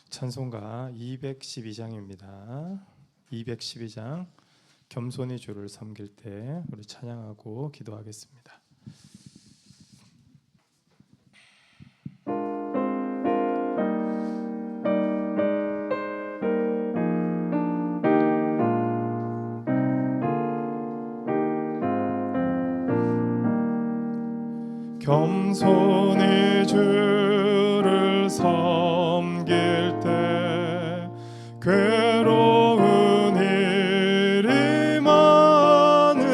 찬송가 212장입니다. 212장 겸손히 주를 섬길 때 우리 찬양하고 기도하겠습니다. 겸손히 주를 섬길 때 괴로운 일이 많으나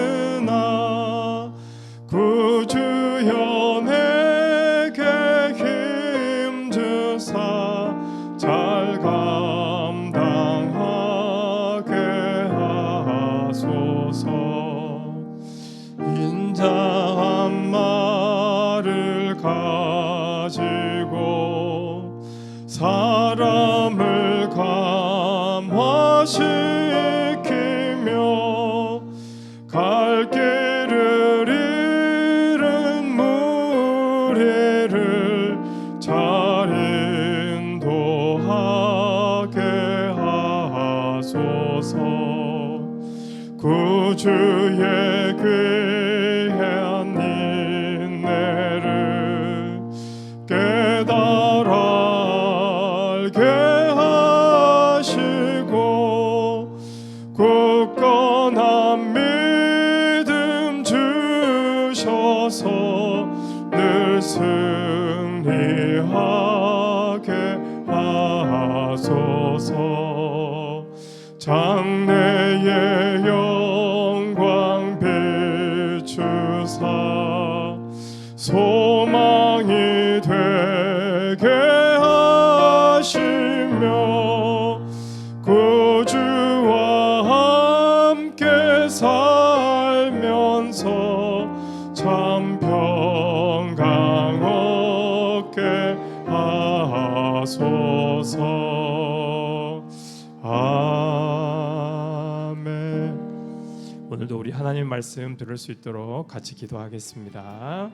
구주여 내게 힘 주사 잘 감당하게 하소서. 인자한 말을 가지고 사람을 감화시키며 갈 길을 잃은 무리를 잘 인도하게 하소서. 구주의 귀한 인내를 깨달아 알게 하시고 굳건한 믿음 주셔서 늘 승리하게 하소서. 장래의 영광 비추사 소망이 되게 하시며 구주와 함께 살면서 참 평강 얻게 하소서. 아멘. 오늘도 우리 하나님 말씀 들을 수 있도록 같이 기도하겠습니다.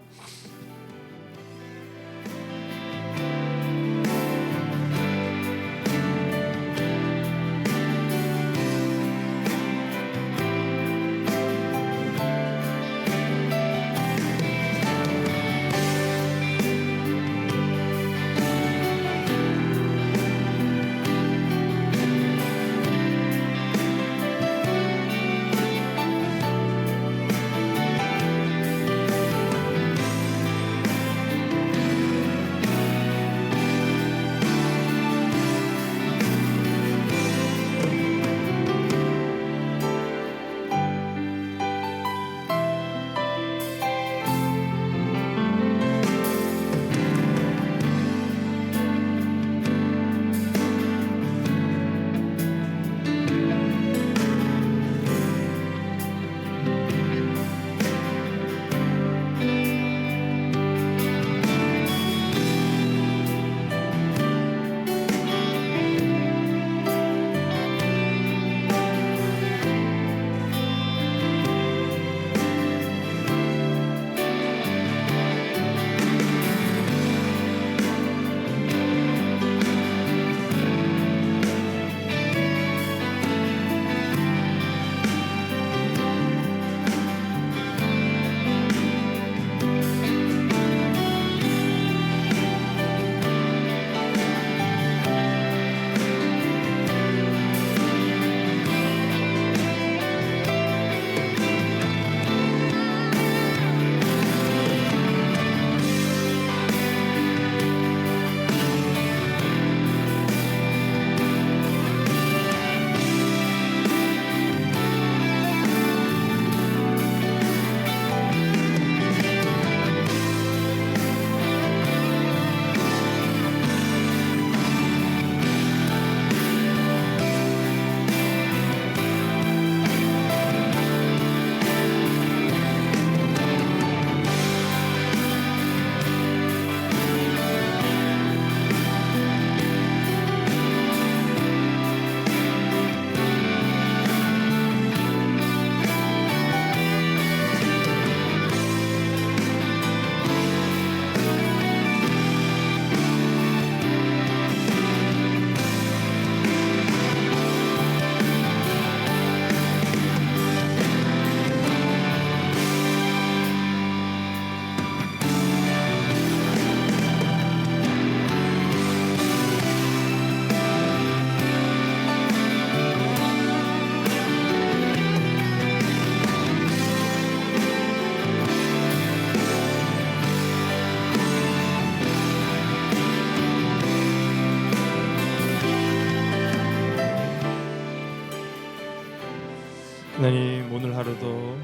하나님, 오늘 하루도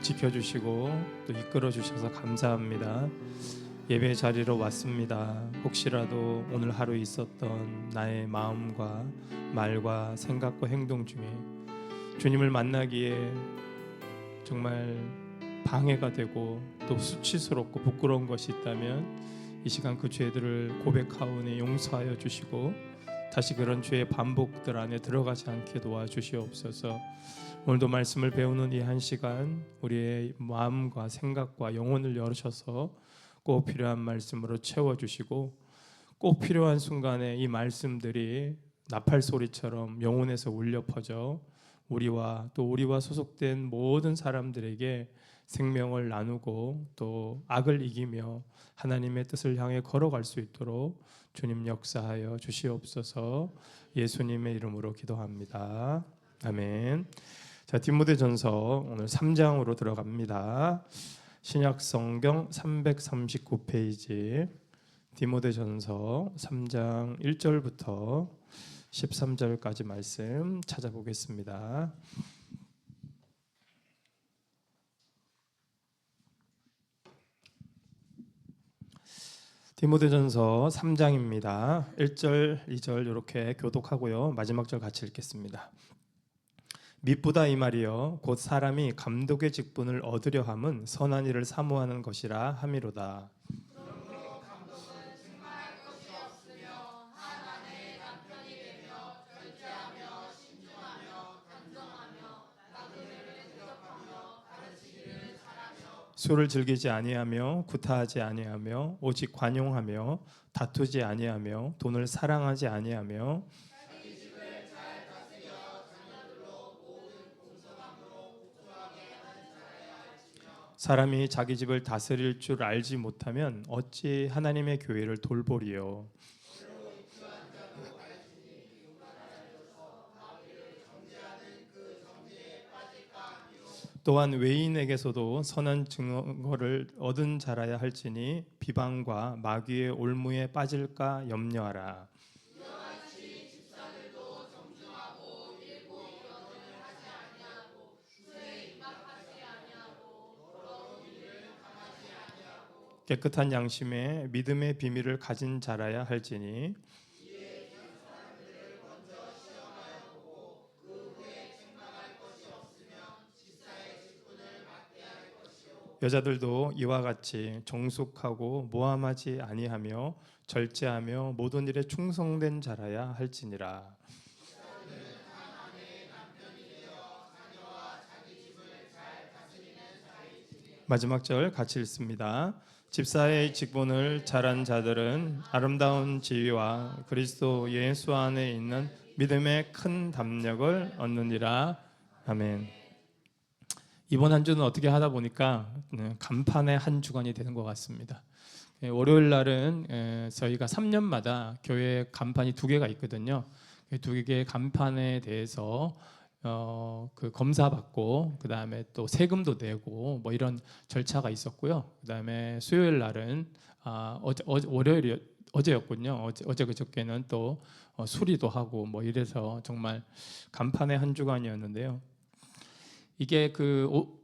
지켜주시고 또 이끌어 주셔서 감사합니다. 예배 자리로 왔습니다. 혹시라도 오늘 하루 있었던 나의 마음과 말과 생각과 행동 중에 주님을 만나기에 정말 방해가 되고 또 수치스럽고 부끄러운 것이 있다면 이 시간 그 죄들을 고백하오니 용서하여 주시고 다시 그런 죄의 반복들 안에 들어가지 않게 도와주시옵소서. 오늘도 말씀을 배우는 이 한 시간 우리의 마음과 생각과 영혼을 열으셔서 꼭 필요한 말씀으로 채워주시고 꼭 필요한 순간에 이 말씀들이 나팔 소리처럼 영혼에서 울려 퍼져 우리와 소속된 모든 사람들에게 생명을 나누고 또 악을 이기며 하나님의 뜻을 향해 걸어갈 수 있도록 주님 역사하여 주시옵소서. 예수님의 이름으로 기도합니다. 아멘. 자, 디모데전서 오늘 3장으로 들어갑니다. 신약 성경 339페이지 디모데전서 3장 1절부터 13절까지 말씀 찾아보겠습니다. 디모데전서 3장입니다. 1절, 2절 이렇게 교독하고요. 마지막 절 같이 읽겠습니다. 밉보다 이 말이여 곧 사람이 감독의 직분을 얻으려 함은 선한 일을 사모하는 것이라 함이로다. 술을 즐기지 아니하며 구타하지 아니하며 오직 관용하며 다투지 아니하며 돈을 사랑하지 아니하며 사람이 자기 집을 다스릴 줄 알지 못하면 어찌 하나님의 교회를 돌보리요. 또한 외인에게서도 선한 증거를 얻은 자라야 할지니 비방과 마귀의 올무에 빠질까 염려하라. 깨끗한 양심에 믿음의 비밀을 가진 자라야 할지니 여자들도 이와 같이 정숙하고 모함하지 아니하며 절제하며 모든 일에 충성된 자라야 할지니라. 마지막 절 같이 읽습니다. 집사의 직분을 잘한 자들은 아름다운 지위와 그리스도 예수 안에 있는 믿음의 큰 담력을 얻느니라. 아멘. 이번 한 주는 어떻게 하다 보니까 간판의 한 주간이 되는 것 같습니다. 월요일 날은 저희가 3년마다 교회 간판이 2개가 있거든요. 2개의 간판에 대해서 그 검사받고 그 다음에 또 세금도 내고 뭐 이런 절차가 있었고요. 그 다음에 수요일 날은 월요일이 어제였군요. 어제 그저께는 또 수리도 하고 뭐 이래서 정말 간판의 한 주간이었는데요. 이게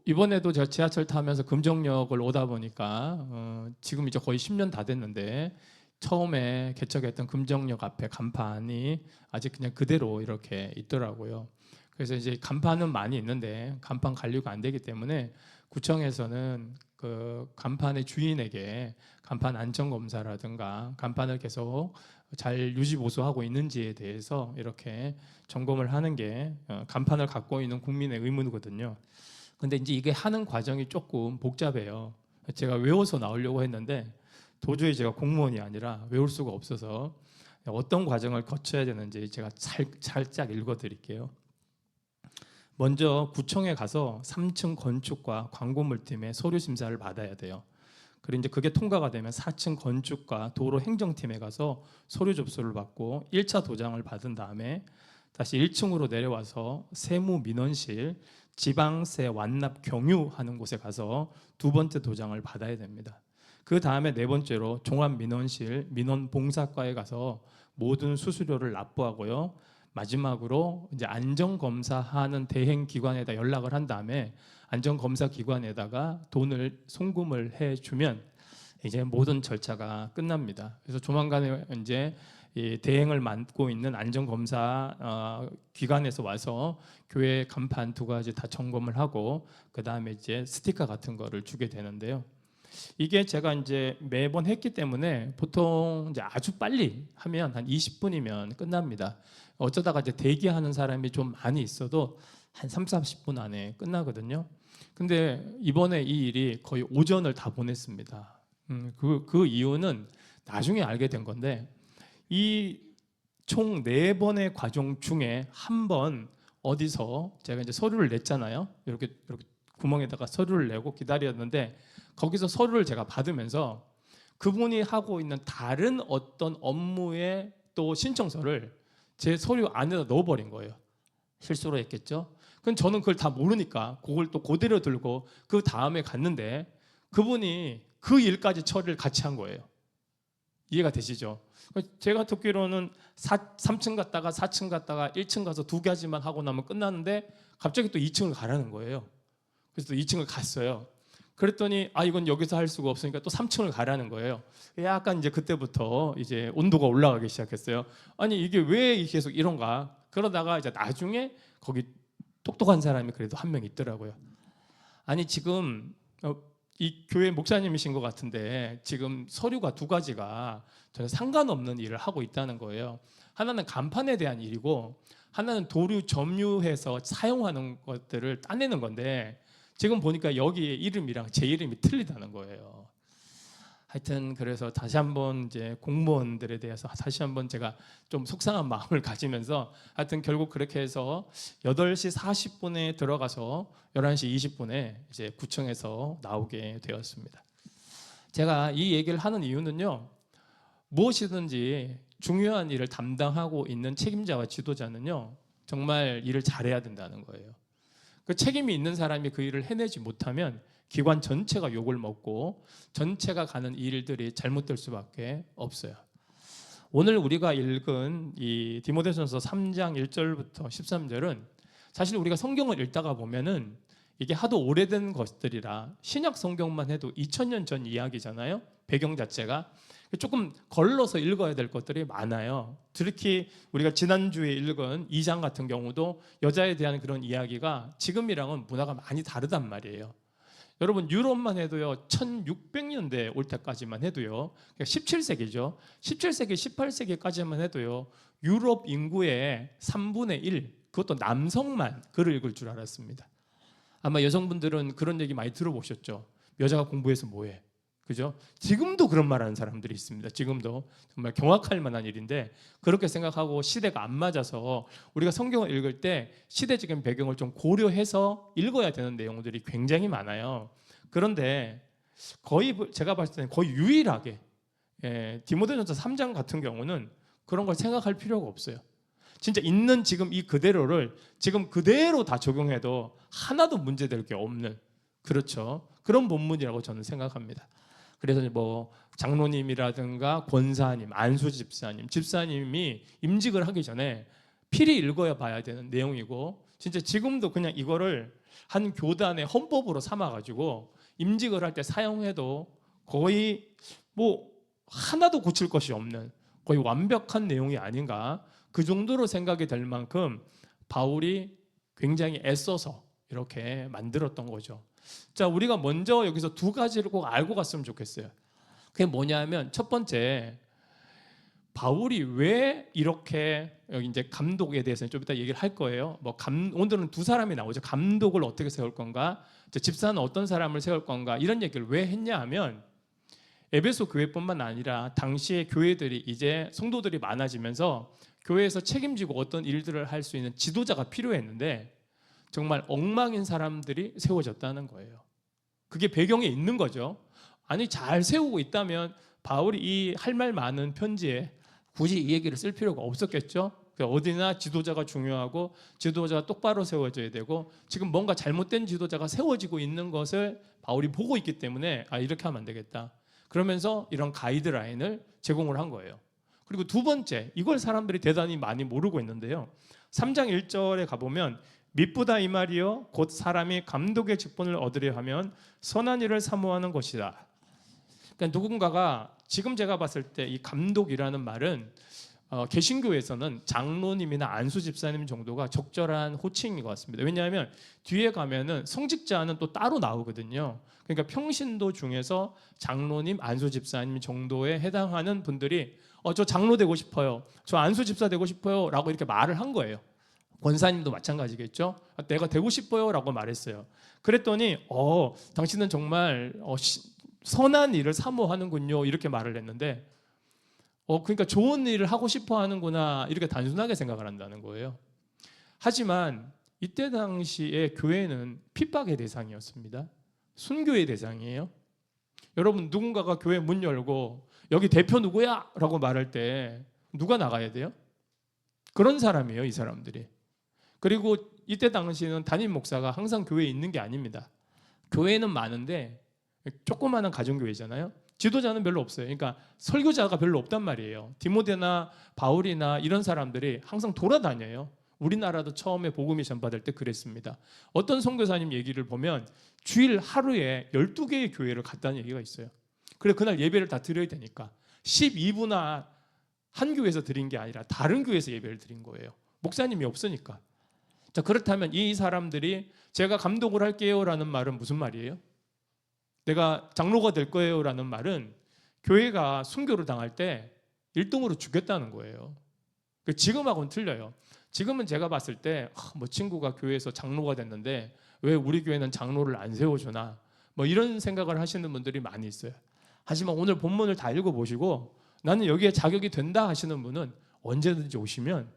이번에도 제가 지하철 타면서 금정역을 오다 보니까 지금 이제 거의 10년 다 됐는데 처음에 개척했던 금정역 앞에 간판이 아직 그냥 그대로 이렇게 있더라고요. 그래서 이제 간판은 많이 있는데 간판 관리가 안 되기 때문에 구청에서는 그 간판의 주인에게 간판 안전 검사라든가 간판을 계속 잘 유지 보수하고 있는지에 대해서 이렇게 점검을 하는 게 간판을 갖고 있는 국민의 의무거든요. 근데 이제 이게 하는 과정이 조금 복잡해요. 제가 외워서 나오려고 했는데 도저히 제가 공무원이 아니라 외울 수가 없어서 어떤 과정을 거쳐야 되는지 제가 살짝 읽어드릴게요. 먼저 구청에 가서 3층 건축과 광고물팀의 서류 심사를 받아야 돼요. 그리고 이제 그게 통과가 되면 4층 건축과 도로 행정팀에 가서 서류 접수를 받고 1차 도장을 받은 다음에 다시 1층으로 내려와서 세무민원실 지방세 완납 경유하는 곳에 가서 2번째 도장을 받아야 됩니다. 그 다음에 4번째로 종합민원실 민원봉사과에 가서 모든 수수료를 납부하고요. 마지막으로 이제 안전검사하는 대행기관에다 연락을 한 다음에 안전검사 기관에다가 돈을 송금을 해주면 이제 모든 절차가 끝납니다. 그래서 조만간에 이제 이 대행을 맡고 있는 안전검사 기관에서 와서 교회 간판 2가지 다 점검을 하고 그 다음에 이제 스티커 같은 거를 주게 되는데요. 이게 제가 이제 매번 했기 때문에 보통 이제 아주 빨리 하면 한 20분이면 끝납니다. 어쩌다가 이제 대기하는 사람이 좀 많이 있어도 한 30-40분 안에 끝나거든요. 근데 이번에 이 일이 거의 오전을 다 보냈습니다. 그 이유는 나중에 알게 된 건데 이 총 4번의 과정 중에 한 번 어디서 제가 이제 서류를 냈잖아요. 이렇게 구멍에다가 서류를 내고 기다렸는데 거기서 서류를 제가 받으면서 그분이 하고 있는 다른 어떤 업무의 또 신청서를 제 서류 안에다 넣어버린 거예요. 실수로 했겠죠. 그럼 저는 그걸 다 모르니까 그걸 또 그대로 들고 그 다음에 갔는데 그분이 그 일까지 처리를 같이 한 거예요. 이해가 되시죠? 제가 듣기로는 3층 갔다가 4층 갔다가 1층 가서 2가지만 하고 나면 끝나는데 갑자기 또 2층을 가라는 거예요. 그래서 또 2층을 갔어요. 그랬더니 이건 여기서 할 수가 없으니까 또 3층을 가라는 거예요. 약간 이제 그때부터 이제 온도가 올라가기 시작했어요. 아니 이게 왜 계속 이런가? 그러다가 이제 나중에 거기 똑똑한 사람이 그래도 한 명 있더라고요. 아니 지금 이 교회 목사님이신 것 같은데 지금 서류가 2가지가 전혀 상관없는 일을 하고 있다는 거예요. 하나는 간판에 대한 일이고 하나는 도류 점유해서 사용하는 것들을 따내는 건데 지금 보니까 여기 이름이랑 제 이름이 틀리다는 거예요. 하여튼 그래서 다시 한번 이제 공무원들에 대해서 다시 한번 제가 좀 속상한 마음을 가지면서 하여튼 결국 그렇게 해서 8시 40분에 들어가서 11시 20분에 이제 구청에서 나오게 되었습니다. 제가 이 얘기를 하는 이유는요. 무엇이든지 중요한 일을 담당하고 있는 책임자와 지도자는요. 정말 일을 잘해야 된다는 거예요. 그 책임이 있는 사람이 그 일을 해내지 못하면 기관 전체가 욕을 먹고 전체가 가는 일들이 잘못될 수밖에 없어요. 오늘 우리가 읽은 이 디모데전서 3장 1절부터 13절은 사실 우리가 성경을 읽다가 보면은 이게 하도 오래된 것들이라 신약 성경만 해도 2000년 전 이야기잖아요. 배경 자체가 조금 걸러서 읽어야 될 것들이 많아요. 특히 우리가 지난주에 읽은 2장 같은 경우도 여자에 대한 그런 이야기가 지금이랑은 문화가 많이 다르단 말이에요. 여러분 유럽만 해도요 1600년대 올 때까지만 해도요 17세기죠 17세기 18세기까지만 해도요 유럽 인구의 3분의 1 그것도 남성만 글을 읽을 줄 알았습니다. 아마 여성분들은 그런 얘기 많이 들어보셨죠. 여자가 공부해서 뭐해, 그죠? 지금도 그런 말 하는 사람들이 있습니다. 지금도 정말 경악할 만한 일인데 그렇게 생각하고 시대가 안 맞아서 우리가 성경을 읽을 때 시대적인 배경을 좀 고려해서 읽어야 되는 내용들이 굉장히 많아요. 그런데 거의 제가 봤을 때는 거의 유일하게 디모데전서 3장 같은 경우는 그런 걸 생각할 필요가 없어요. 진짜 있는 지금 이 그대로를 지금 그대로 다 적용해도 하나도 문제될 게 없는 그렇죠. 그런 본문이라고 저는 생각합니다. 그래서 뭐 장로님이라든가 권사님, 안수 집사님, 집사님이 임직을 하기 전에 필히 읽어야 봐야 되는 내용이고 진짜 지금도 그냥 이거를 한 교단의 헌법으로 삼아가지고 임직을 할 때 사용해도 거의 뭐 하나도 고칠 것이 없는 거의 완벽한 내용이 아닌가 그 정도로 생각이 될 만큼 바울이 굉장히 애써서 이렇게 만들었던 거죠. 자, 우리가 먼저 여기서 2가지를 꼭 알고 갔으면 좋겠어요. 그게 뭐냐면 첫 번째, 바울이 왜 이렇게 여기 이제 감독에 대해서는 좀 이따 얘기를 할 거예요. 오늘은 2사람이 나오죠. 감독을 어떻게 세울 건가, 집사는 어떤 사람을 세울 건가 이런 얘기를 왜 했냐 하면 에베소 교회뿐만 아니라 당시의 교회들이 이제 성도들이 많아지면서 교회에서 책임지고 어떤 일들을 할 수 있는 지도자가 필요했는데 정말 엉망인 사람들이 세워졌다는 거예요. 그게 배경에 있는 거죠. 아니 잘 세우고 있다면 바울이 이 할 말 많은 편지에 굳이 이 얘기를 쓸 필요가 없었겠죠. 어디나 지도자가 중요하고 지도자가 똑바로 세워져야 되고 지금 뭔가 잘못된 지도자가 세워지고 있는 것을 바울이 보고 있기 때문에 이렇게 하면 안 되겠다. 그러면서 이런 가이드라인을 제공을 한 거예요. 그리고 두 번째, 이걸 사람들이 대단히 많이 모르고 있는데요. 3장 1절에 가보면 미쁘다 이 말이요 곧 사람이 감독의 직분을 얻으려 하면 선한 일을 사모하는 것이다. 그러니까 누군가가 지금 제가 봤을 때 이 감독이라는 말은 개신교에서는 장로님이나 안수 집사님 정도가 적절한 호칭인 것 같습니다. 왜냐하면 뒤에 가면은 성직자는 또 따로 나오거든요. 그러니까 평신도 중에서 장로님, 안수 집사님 정도에 해당하는 분들이 저 장로 되고 싶어요, 저 안수 집사 되고 싶어요 라고 이렇게 말을 한 거예요. 권사님도 마찬가지겠죠. 내가 되고 싶어요 라고 말했어요. 그랬더니 당신은 정말 선한 일을 사모하는군요 이렇게 말을 했는데 그러니까 좋은 일을 하고 싶어 하는구나 이렇게 단순하게 생각을 한다는 거예요. 하지만 이때 당시에 교회는 핍박의 대상이었습니다. 순교의 대상이에요. 여러분, 누군가가 교회 문 열고 여기 대표 누구야? 라고 말할 때 누가 나가야 돼요? 그런 사람이에요, 이 사람들이. 그리고 이때 당시에는 담임 목사가 항상 교회에 있는 게 아닙니다. 교회는 많은데 조그마한 가정교회잖아요. 지도자는 별로 없어요. 그러니까 설교자가 별로 없단 말이에요. 디모데나 바울이나 이런 사람들이 항상 돌아다녀요. 우리나라도 처음에 복음이 전파될 때 그랬습니다. 어떤 선교사님 얘기를 보면 주일 하루에 12개의 교회를 갔다는 얘기가 있어요. 그래 그날 예배를 다 드려야 되니까 12부나 한 교회에서 드린 게 아니라 다른 교회에서 예배를 드린 거예요. 목사님이 없으니까. 자, 그렇다면 이 사람들이 제가 감독을 할게요 라는 말은 무슨 말이에요? 내가 장로가 될 거예요 라는 말은 교회가 순교를 당할 때 1등으로 죽겠다는 거예요. 지금하고는 틀려요. 지금은 제가 봤을 때 친구가 교회에서 장로가 됐는데 왜 우리 교회는 장로를 안 세워주나 이런 생각을 하시는 분들이 많이 있어요. 하지만 오늘 본문을 다 읽어보시고 나는 여기에 자격이 된다 하시는 분은 언제든지 오시면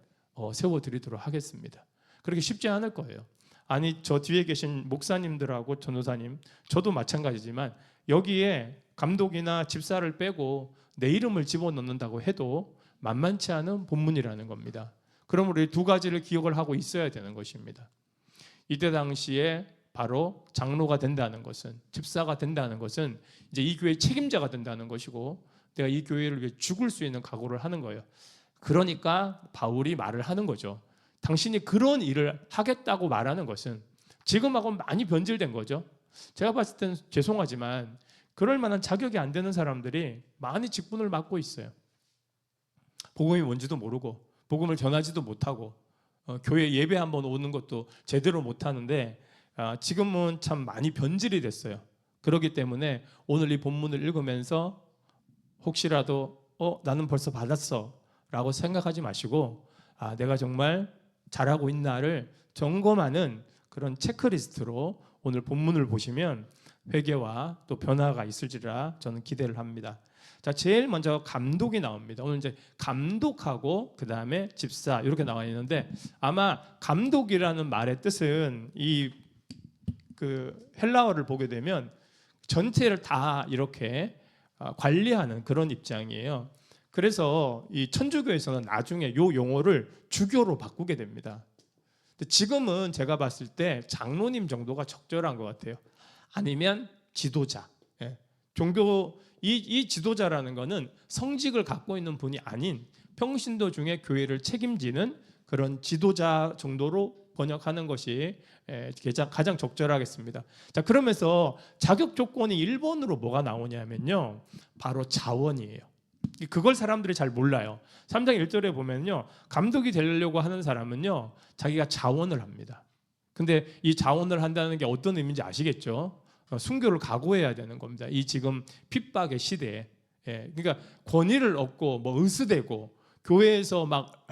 세워드리도록 하겠습니다. 그렇게 쉽지 않을 거예요. 아니, 저 뒤에 계신 목사님들하고 전도사님, 저도 마찬가지지만 여기에 감독이나 집사를 빼고 내 이름을 집어넣는다고 해도 만만치 않은 본문이라는 겁니다. 그러므로 이 두 가지를 기억을 하고 있어야 되는 것입니다. 이때 당시에 바로 장로가 된다는 것은, 집사가 된다는 것은 이제 이 교회의 책임자가 된다는 것이고 내가 이 교회를 위해 죽을 수 있는 각오를 하는 거예요. 그러니까 바울이 말을 하는 거죠. 당신이 그런 일을 하겠다고 말하는 것은 지금하고는 많이 변질된 거죠. 제가 봤을 때는 죄송하지만 그럴 만한 자격이 안 되는 사람들이 많이 직분을 맡고 있어요. 복음이 뭔지도 모르고 복음을 전하지도 못하고 교회 예배 한번 오는 것도 제대로 못하는데 지금은 참 많이 변질이 됐어요. 그렇기 때문에 오늘 이 본문을 읽으면서 혹시라도 나는 벌써 받았어 라고 생각하지 마시고 내가 정말 잘하고 있나를 점검하는 그런 체크리스트로 오늘 본문을 보시면 회개와 또 변화가 있을지라 저는 기대를 합니다. 자, 제일 먼저 감독이 나옵니다. 오늘 이제 감독하고 그 다음에 집사 이렇게 나와 있는데 아마 감독이라는 말의 뜻은 이 헬라어를 보게 되면 전체를 다 이렇게 관리하는 그런 입장이에요. 그래서 이 천주교에서는 나중에 이 용어를 주교로 바꾸게 됩니다. 지금은 제가 봤을 때 장로님 정도가 적절한 것 같아요. 아니면 지도자. 종교 이 지도자라는 것은 성직을 갖고 있는 분이 아닌 평신도 중에 교회를 책임지는 그런 지도자 정도로 번역하는 것이 가장 적절하겠습니다. 자, 그러면서 자격 조건이 1번으로 뭐가 나오냐면요, 바로 자원이에요. 그걸 사람들이 잘 몰라요. 3장 1절에 보면요, 감독이 되려고 하는 사람은요 자기가 자원을 합니다. 근데 이 자원을 한다는 게 어떤 의미인지 아시겠죠? 순교를 각오해야 되는 겁니다. 이 지금 핍박의 시대에. 그러니까 권위를 얻고 의스대고 교회에서 막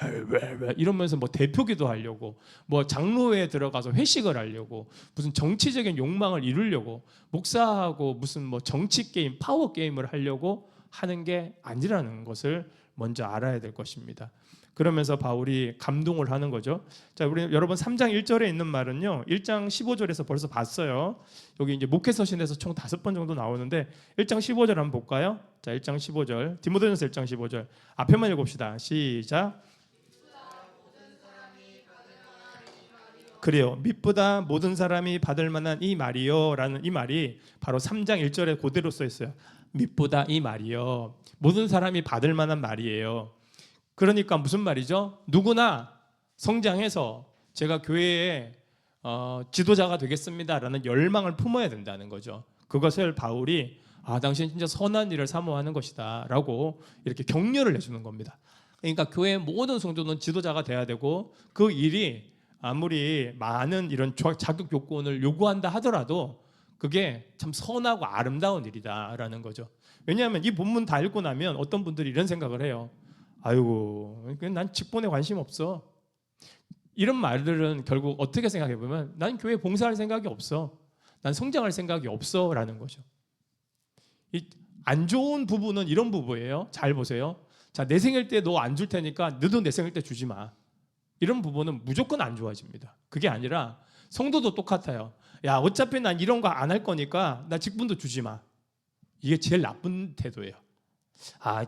이러면서 대표기도 하려고 장로회에 들어가서 회식을 하려고 무슨 정치적인 욕망을 이루려고 목사하고 무슨 정치 게임, 파워 게임을 하려고 하는 게 아니라는 것을 먼저 알아야 될 것입니다. 그러면서 바울이 감동을 하는 거죠. 자, 우리 여러분 3장 1절에 있는 말은요, 1장 15절에서 벌써 봤어요. 여기 이제 목회서신에서 총 5번 정도 나오는데 1장 15절 한번 볼까요? 자, 1장 15절. 디모데전서 1장 15절. 앞에만 읽읍시다. 시작. 그래요. 미쁘다 모든 사람이 받을 만한 이 말이요 라는 이 말이 바로 3장 1절에 그대로 써 있어요. 미쁘다 이 말이요. 모든 사람이 받을 만한 말이에요. 그러니까 무슨 말이죠? 누구나 성장해서 제가 교회에 지도자가 되겠습니다라는 열망을 품어야 된다는 거죠. 그것을 바울이 당신 진짜 선한 일을 사모하는 것이다 라고 이렇게 격려를 해주는 겁니다. 그러니까 교회의 모든 성도는 지도자가 돼야 되고, 그 일이 아무리 많은 이런 자격 요건을 요구한다 하더라도 그게 참 선하고 아름다운 일이다라는 거죠. 왜냐하면 이 본문 다 읽고 나면 어떤 분들이 이런 생각을 해요. 아이고, 난 직분에 관심 없어. 이런 말들은 결국 어떻게 생각해 보면 난 교회 봉사할 생각이 없어, 난 성장할 생각이 없어 라는 거죠. 이 안 좋은 부부는 이런 부부예요. 잘 보세요. 자, 내 생일 때 너 안 줄 테니까 너도 내 생일 때 주지 마. 이런 부부는 무조건 안 좋아집니다. 그게 아니라 성도도 똑같아요. 야, 어차피 난 이런 거 안 할 거니까 나 직분도 주지 마. 이게 제일 나쁜 태도예요.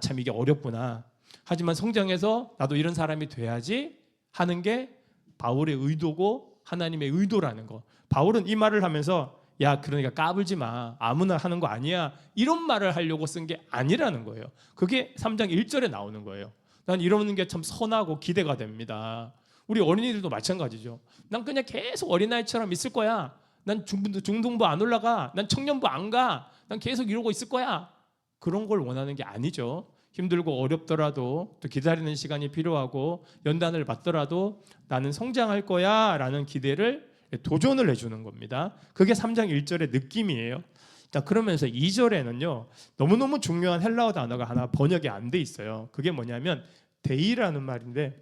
참 이게 어렵구나. 하지만 성장해서 나도 이런 사람이 돼야지 하는 게 바울의 의도고 하나님의 의도라는 거. 바울은 이 말을 하면서 그러니까 까불지 마, 아무나 하는 거 아니야, 이런 말을 하려고 쓴 게 아니라는 거예요. 그게 3장 1절에 나오는 거예요. 난 이러는 게 참 선하고 기대가 됩니다. 우리 어린이들도 마찬가지죠. 난 그냥 계속 어린아이처럼 있을 거야. 난 중등부 안 올라가. 난 청년부 안 가. 난 계속 이러고 있을 거야. 그런 걸 원하는 게 아니죠. 힘들고 어렵더라도, 또 기다리는 시간이 필요하고 연단을 받더라도 나는 성장할 거야 라는 기대를, 도전을 해주는 겁니다. 그게 3장 1절의 느낌이에요. 자, 그러면서 2절에는요 너무너무 중요한 헬라어 단어가 하나 번역이 안 돼 있어요. 그게 뭐냐면 데이라는 말인데,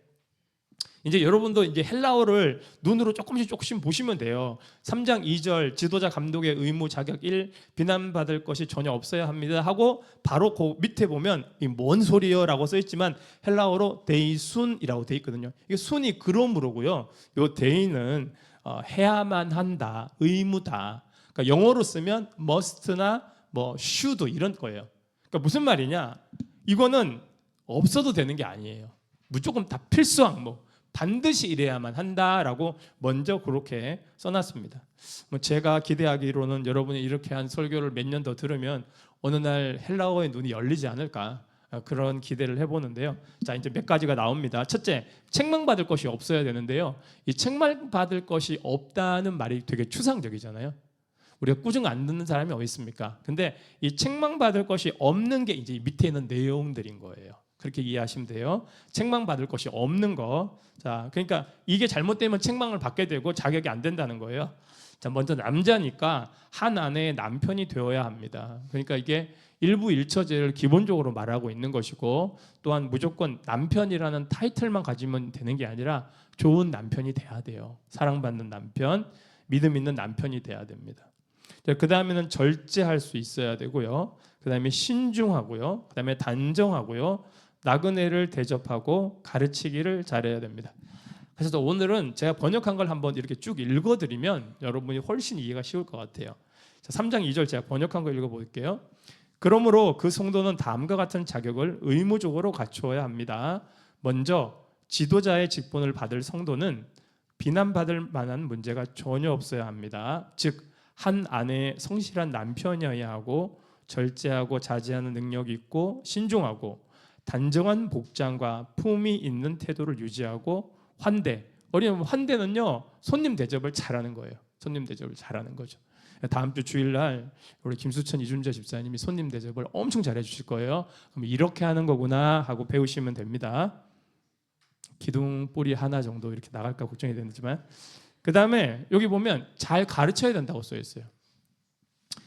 이제 여러분도 이제 헬라어를 눈으로 조금씩 보시면 돼요. 3장 2절 지도자 감독의 의무 자격 1, 비난받을 것이 전혀 없어야 합니다 하고 바로 그 밑에 보면 이 뭔 소리요 라고 써 있지만 헬라어로 데이순이라고 돼 있거든요. 이게 순이 그러므로고요. 요 데이는 해야만 한다, 의무다. 그러니까 영어로 쓰면 must나 뭐 should 이런 거예요. 그러니까 무슨 말이냐? 이거는 없어도 되는 게 아니에요. 무조건 다 필수 항목, 반드시 이래야만 한다라고 먼저 그렇게 써놨습니다. 제가 기대하기로는 여러분이 이렇게 한 설교를 몇 년 더 들으면 어느 날 헬라어의 눈이 열리지 않을까, 그런 기대를 해보는데요. 자, 이제 몇 가지가 나옵니다. 첫째, 책망받을 것이 없어야 되는데요. 이 책망받을 것이 없다는 말이 되게 추상적이잖아요. 우리가 꾸중 안 듣는 사람이 어디 있습니까? 근데 이 책망받을 것이 없는 게 이제 밑에 있는 내용들인 거예요. 그렇게 이해하시면 돼요. 책망받을 것이 없는 거. 자, 그러니까 이게 잘못되면 책망을 받게 되고 자격이 안 된다는 거예요. 자, 먼저 남자니까 한 아내의 남편이 되어야 합니다. 그러니까 이게 일부 일처제를 기본적으로 말하고 있는 것이고, 또한 무조건 남편이라는 타이틀만 가지면 되는 게 아니라 좋은 남편이 돼야 돼요. 사랑받는 남편, 믿음 있는 남편이 돼야 됩니다. 그 다음에는 절제할 수 있어야 되고요. 그 다음에 신중하고요. 그 다음에 단정하고요. 나그네를 대접하고 가르치기를 잘해야 됩니다. 그래서 오늘은 제가 번역한 걸 한번 이렇게 쭉 읽어드리면 여러분이 훨씬 이해가 쉬울 것 같아요. 자, 3장 2절 제가 번역한 거 읽어볼게요. 그러므로 그 성도는 다음과 같은 자격을 의무적으로 갖추어야 합니다. 먼저 지도자의 직분을 받을 성도는 비난받을 만한 문제가 전혀 없어야 합니다. 즉, 한 아내의 성실한 남편이어야 하고, 절제하고 자제하는 능력이 있고, 신중하고 단정한 복장과 품위 있는 태도를 유지하고, 환대는요 손님 대접을 잘하는 거예요. 손님 대접을 잘하는 거죠. 다음 주 주일날 우리 김수천 이준재 집사님이 손님 대접을 엄청 잘해 주실 거예요. 그럼 이렇게 하는 거구나 하고 배우시면 됩니다. 기둥 뿌리 하나 정도 이렇게 나갈까 걱정이 되지만, 그 다음에 여기 보면 잘 가르쳐야 된다고 써 있어요.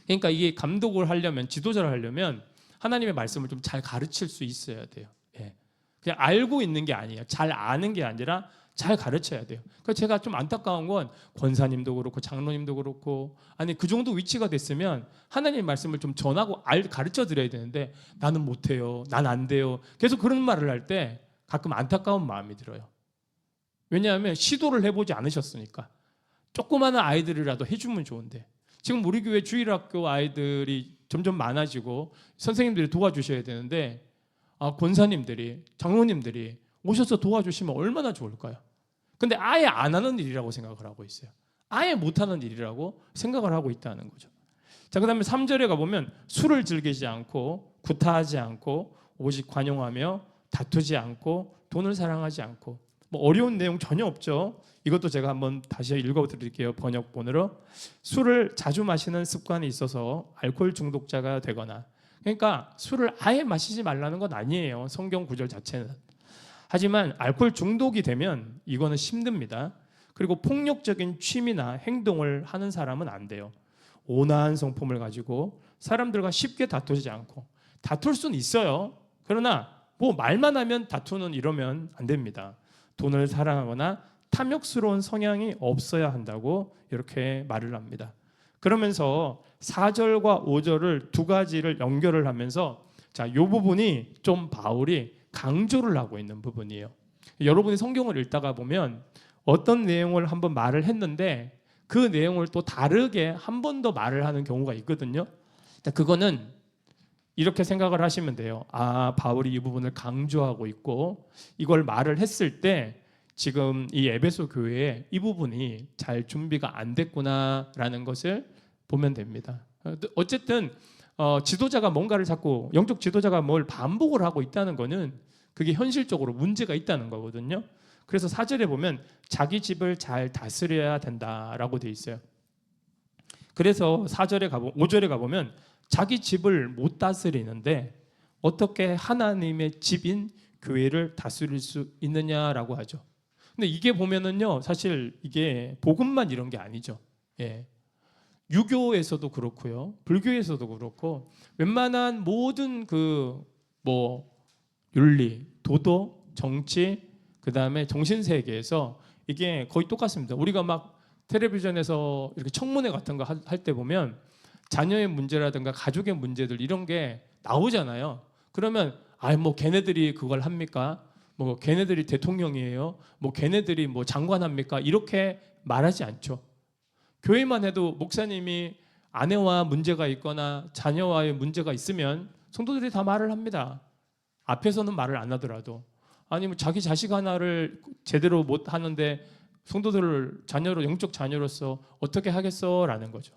그러니까 이게 감독을 하려면, 지도자를 하려면 하나님의 말씀을 좀 잘 가르칠 수 있어야 돼요. 그냥 알고 있는 게 아니에요. 잘 아는 게 아니라 잘 가르쳐야 돼요. 그러니까 제가 좀 안타까운 건 권사님도 그렇고 장로님도 그렇고, 아니 그 정도 위치가 됐으면 하나님의 말씀을 좀 전하고 가르쳐 드려야 되는데 나는 못해요, 난 안 돼요, 계속 그런 말을 할 때 가끔 안타까운 마음이 들어요. 왜냐하면 시도를 해보지 않으셨으니까. 조그마한 아이들이라도 해주면 좋은데, 지금 우리 교회 주일학교 아이들이 점점 많아지고 선생님들이 도와주셔야 되는데, 권사님들이, 장로님들이 오셔서 도와주시면 얼마나 좋을까요? 근데 아예 안 하는 일이라고 생각을 하고 있어요. 아예 못하는 일이라고 생각을 하고 있다는 거죠. 자, 그 다음에 3절에 가보면 술을 즐기지 않고 구타하지 않고 오직 관용하며 다투지 않고 돈을 사랑하지 않고 뭐 어려운 내용 전혀 없죠. 이것도 제가 한번 다시 읽어드릴게요. 번역본으로. 술을 자주 마시는 습관이 있어서 알코올 중독자가 되거나, 그러니까 술을 아예 마시지 말라는 건 아니에요. 성경 구절 자체는. 하지만 알코올 중독이 되면 이거는 힘듭니다. 그리고 폭력적인 취미나 행동을 하는 사람은 안 돼요. 온화한 성품을 가지고 사람들과 쉽게 다투지 않고, 다툴 수는 있어요. 그러나 뭐 말만 하면 다투는 이러면 안 됩니다. 돈을 사랑하거나 탐욕스러운 성향이 없어야 한다고 이렇게 말을 합니다. 그러면서 4절과 5절을 두 가지를 연결을 하면서 자, 이 부분이 좀 바울이 강조를 하고 있는 부분이에요. 여러분이 성경을 읽다가 보면 어떤 내용을 한번 말을 했는데 그 내용을 또 다르게 한 번 더 말을 하는 경우가 있거든요. 그거는 이렇게 생각을 하시면 돼요. 아, 바울이 이 부분을 강조하고 있고 이걸 말을 했을 때 지금 이 에베소 교회에 이 부분이 잘 준비가 안 됐구나라는 것을 보면 됩니다. 어쨌든 지도자가 뭔가를 자꾸, 영적 지도자가 뭘 반복을 하고 있다는 것은 그게 현실적으로 문제가 있다는 거거든요. 그래서 4절에 보면 자기 집을 잘 다스려야 된다라고 돼 있어요. 그래서 5절에 가보면 자기 집을 못 다스리는데 어떻게 하나님의 집인 교회를 다스릴 수 있느냐라고 하죠. 근데 이게 보면은요, 사실 이게 복음만 이런 게 아니죠. 예. 유교에서도 그렇고요, 불교에서도 그렇고, 웬만한 모든 윤리, 도덕, 정치, 그 다음에 정신세계에서 이게 거의 똑같습니다. 우리가 막 텔레비전에서 이렇게 청문회 같은 거 할 때 보면 자녀의 문제라든가 가족의 문제들 이런 게 나오잖아요. 그러면 뭐 걔네들이 그걸 합니까? 뭐 걔네들이 대통령이에요? 뭐 걔네들이 뭐 장관 합니까? 이렇게 말하지 않죠. 교회만 해도 목사님이 아내와 문제가 있거나 자녀와의 문제가 있으면 성도들이 다 말을 합니다. 앞에서는 말을 안 하더라도. 아니면 자기 자식 하나를 제대로 못 하는데 성도들을 자녀로, 영적 자녀로서 어떻게 하겠어? 라는 거죠.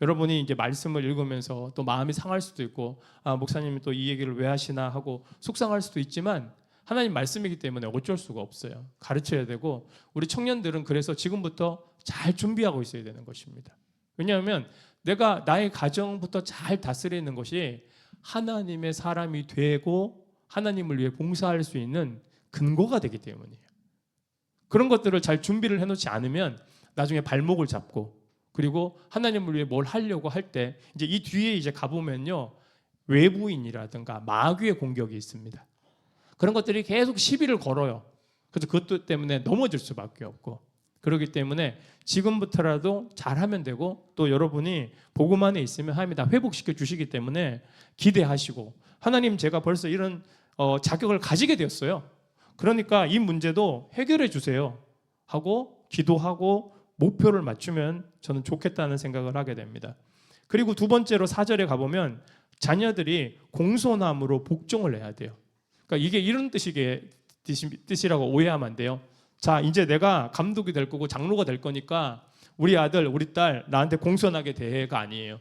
여러분이 이제 말씀을 읽으면서 또 마음이 상할 수도 있고, 아, 목사님이 또 이 얘기를 왜 하시나 하고 속상할 수도 있지만 하나님 말씀이기 때문에 어쩔 수가 없어요. 가르쳐야 되고, 우리 청년들은 그래서 지금부터 잘 준비하고 있어야 되는 것입니다. 왜냐하면 내가 나의 가정부터 잘 다스리는 것이 하나님의 사람이 되고 하나님을 위해 봉사할 수 있는 근거가 되기 때문이에요. 그런 것들을 잘 준비를 해놓지 않으면 나중에 발목을 잡고, 그리고 하나님을 위해 뭘 하려고 할 때 이제 이 뒤에 이제 가보면요, 외부인이라든가 마귀의 공격이 있습니다. 그런 것들이 계속 시비를 걸어요. 그래서 그것 때문에 넘어질 수밖에 없고, 그렇기 때문에 지금부터라도 잘하면 되고, 또 여러분이 복음 안에 있으면 하나님이 다 회복시켜 주시기 때문에 기대하시고, 하나님 제가 벌써 이런 자격을 가지게 되었어요. 그러니까 이 문제도 해결해 주세요 하고 기도하고 목표를 맞추면 저는 좋겠다는 생각을 하게 됩니다. 그리고 두 번째로 4절에 가보면 자녀들이 공손함으로 복종을 해야 돼요. 그러니까 이게 이런 뜻이라고 오해하면 안 돼요. 자, 이제 내가 감독이 될 거고 장로가 될 거니까 우리 아들, 우리 딸 나한테 공손하게 대해가 아니에요.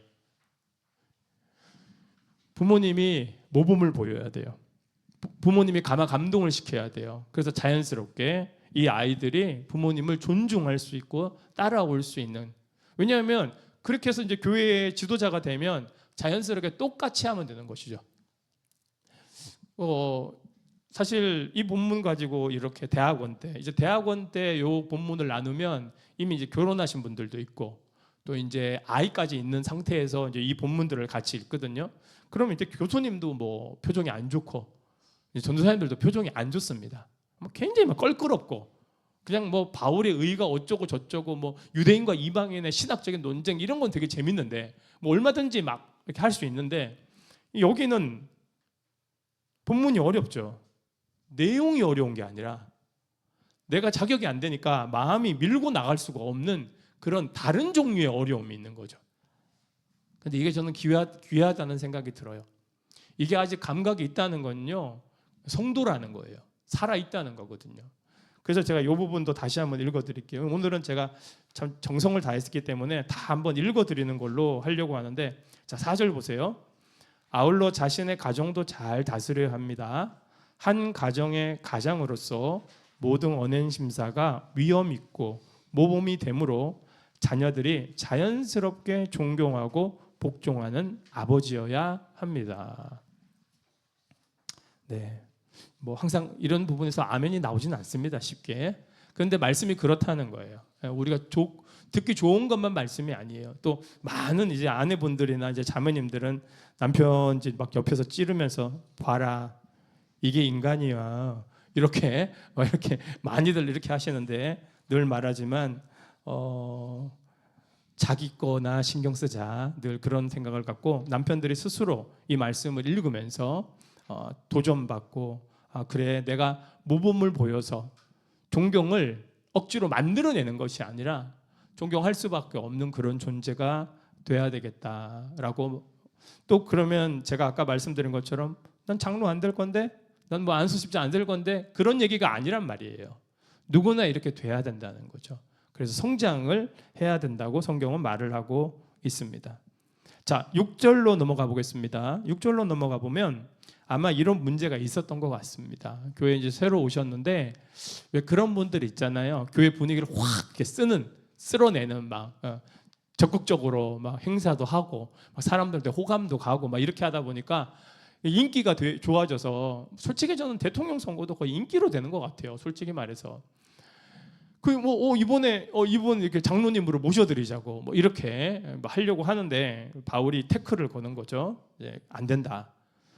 부모님이 모범을 보여야 돼요. 부모님이 감동을 시켜야 돼요. 그래서 자연스럽게 이 아이들이 부모님을 존중할 수 있고 따라올 수 있는. 왜냐하면 그렇게 해서 이제 교회의 지도자가 되면 자연스럽게 똑같이 하면 되는 것이죠. 사실 이 본문 가지고 이렇게 대학원 때 이 본문을 나누면 이미 이제 결혼하신 분들도 있고, 또 이제 아이까지 있는 상태에서 이제 이 본문들을 같이 읽거든요. 그러면 이제 교수님도 뭐 표정이 안 좋고, 전도사님들도 표정이 안 좋습니다. 굉장히 막 껄끄럽고, 그냥 뭐 바울의 의가 어쩌고 저쩌고, 뭐 유대인과 이방인의 신학적인 논쟁 이런 건 되게 재밌는데, 뭐 얼마든지 막 이렇게 할 수 있는데, 여기는 본문이 어렵죠. 내용이 어려운 게 아니라 내가 자격이 안 되니까 마음이 밀고 나갈 수가 없는 그런 다른 종류의 어려움이 있는 거죠. 근데 이게 저는 귀하다는 생각이 들어요. 이게 아직 감각이 있다는 건요, 성도라는 거예요. 살아있다는 거거든요. 그래서 제가 이 부분도 다시 한번 읽어드릴게요. 오늘은 제가 참 정성을 다했기 때문에 다 한번 읽어드리는 걸로 하려고 하는데, 자, 4절 보세요. 아울러 자신의 가정도 잘 다스려야 합니다. 한 가정의 가장으로서 모든 언행 심사가 위험 있고 모범이 되므로 자녀들이 자연스럽게 존경하고 복종하는 아버지여야 합니다. 네, 뭐 항상 이런 부분에서 아멘이 나오진 않습니다, 쉽게. 그런데 말씀이 그렇다는 거예요. 우리가 듣기 좋은 것만 말씀이 아니에요. 또 많은 이제 아내분들이나 이제 자매님들은 남편 이제 막 옆에서 찌르면서 봐라, 이게 인간이야. 이렇게 많이들 이렇게 하시는데 늘 말하지만 자기 거나 신경 쓰자, 늘 그런 생각을 갖고 남편들이 스스로 이 말씀을 읽으면서 도전받고 그래, 내가 모범을 보여서 존경을 억지로 만들어내는 것이 아니라 존경할 수밖에 없는 그런 존재가 돼야 되겠다라고. 또 그러면 제가 아까 말씀드린 것처럼 난 장로 안 될 건데, 난 뭐 안수십자 안 될 건데, 그런 얘기가 아니란 말이에요. 누구나 이렇게 돼야 된다는 거죠. 그래서 성장을 해야 된다고 성경은 말을 하고 있습니다. 자, 6절로 넘어가 보겠습니다. 6절로 넘어가 보면 아마 이런 문제가 있었던 것 같습니다. 교회에 이제 새로 오셨는데 왜 그런 분들 있잖아요. 교회 분위기를 확 이렇게 쓸어내는 막 적극적으로 막 행사도 하고 막 사람들한테 호감도 가고 막 이렇게 하다 보니까 인기가 좋아져서, 솔직히 저는 대통령 선거도 거의 인기로 되는 것 같아요. 솔직히 말해서. 이번에 이분 이렇게 장로님으로 모셔드리자고 뭐 이렇게 하려고 하는데 바울이 태클을 거는 거죠. 안 된다.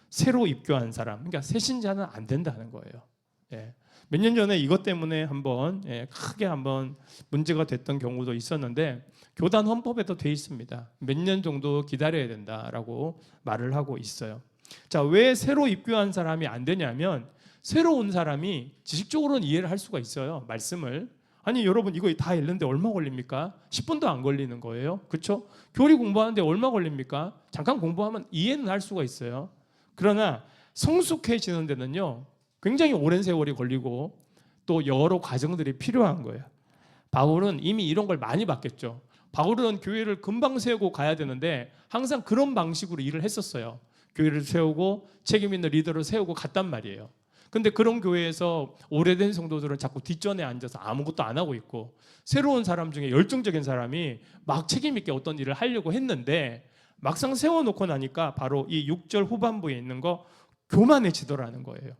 새로 입교한 사람, 그러니까 새신자는 안 된다는 거예요. 몇 년 전에 이것 때문에 크게 한번 문제가 됐던 경우도 있었는데 교단 헌법에도 돼 있습니다. 몇 년 정도 기다려야 된다라고 말을 하고 있어요. 자, 왜 새로 입교한 사람이 안 되냐면 새로 온 사람이 지식적으로는 이해를 할 수가 있어요. 말씀을. 아니 여러분, 이거 다 읽는데 얼마 걸립니까? 10분도 안 걸리는 거예요. 그렇죠? 교리 공부하는데 얼마 걸립니까? 잠깐 공부하면 이해는 할 수가 있어요. 그러나 성숙해지는 데는요 굉장히 오랜 세월이 걸리고 또 여러 과정들이 필요한 거예요. 바울은 이미 이런 걸 많이 봤겠죠. 바울은 교회를 금방 세우고 가야 되는데 항상 그런 방식으로 일을 했었어요. 교회를 세우고 책임 있는 리더를 세우고 갔단 말이에요. 근데 그런 교회에서 오래된 성도들은 자꾸 뒷전에 앉아서 아무것도 안 하고 있고, 새로운 사람 중에 열정적인 사람이 막 책임 있게 어떤 일을 하려고 했는데 막상 세워놓고 나니까 바로 이 6절 후반부에 있는 거, 교만해지더라는 거예요.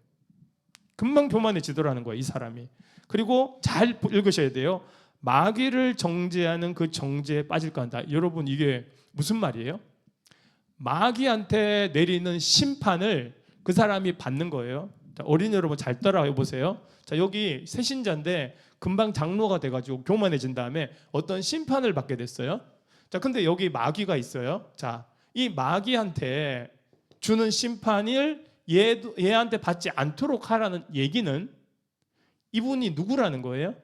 금방 교만해지더라는 거예요, 이 사람이. 그리고 잘 읽으셔야 돼요. 마귀를 정죄하는 그 정죄에 빠질 거다. 여러분, 이게 무슨 말이에요? 마귀한테 내리는 심판을 그 사람이 받는 거예요. 자, 어린이 여러분 잘 따라해 보세요. 자, 여기 새신자인데 금방 장로가 돼가지고 교만해진 다음에 어떤 심판을 받게 됐어요. 자, 근데 여기 마귀가 있어요. 자, 이 마귀한테 주는 심판을 얘한테 받지 않도록 하라는 얘기는 이분이 누구라는 거예요?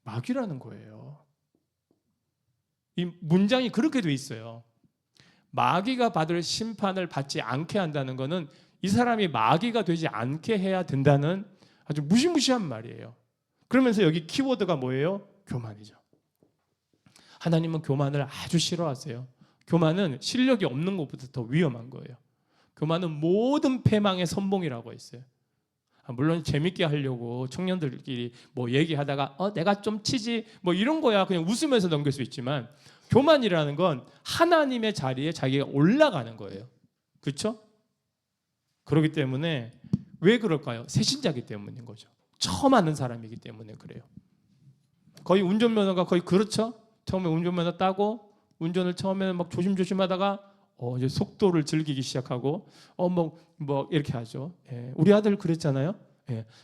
마귀라는 거예요. 이 문장이 그렇게 돼 있어요. 마귀가 받을 심판을 받지 않게 한다는 것은 이 사람이 마귀가 되지 않게 해야 된다는 아주 무시무시한 말이에요. 그러면서 여기 키워드가 뭐예요? 교만이죠. 하나님은 교만을 아주 싫어하세요. 교만은 실력이 없는 것보다 더 위험한 거예요. 교만은 모든 패망의 선봉이라고 했어요. 물론 재밌게 하려고 청년들끼리 뭐 얘기하다가 내가 좀 치지 뭐 이런 거야 그냥 웃으면서 넘길 수 있지만, 교만이라는 건 하나님의 자리에 자기가 올라가는 거예요. 그렇죠? 그렇기 때문에 왜 그럴까요? 새신자이기 때문인 거죠. 처음 하는 사람이기 때문에 그래요. 거의 운전면허가 거의 그렇죠? 처음에 운전면허 따고 운전을 처음에는 막 조심조심 하다가 이제 속도를 즐기기 시작하고 뭐 이렇게 하죠. 우리 아들 그랬잖아요.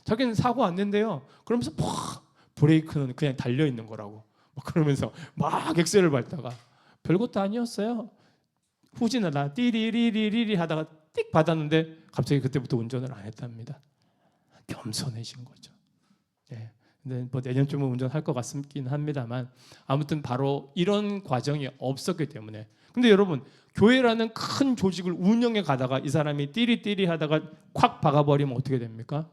자기는 사고 안 낸대요. 그러면서 브레이크는 그냥 달려 있는 거라고. 그러면서 막 엑셀을 밟다가 별것도 아니었어요. 후진하다 띠리리리리리 하다가 띡 받았는데 갑자기 그때부터 운전을 안 했답니다. 겸손해진 거죠. 근데 뭐 내년쯤은 운전할 것 같긴 합니다만 아무튼 바로 이런 과정이 없었기 때문에. 근데 여러분, 교회라는 큰 조직을 운영해 가다가 이 사람이 띠리띠리 하다가 콱 박아버리면 어떻게 됩니까?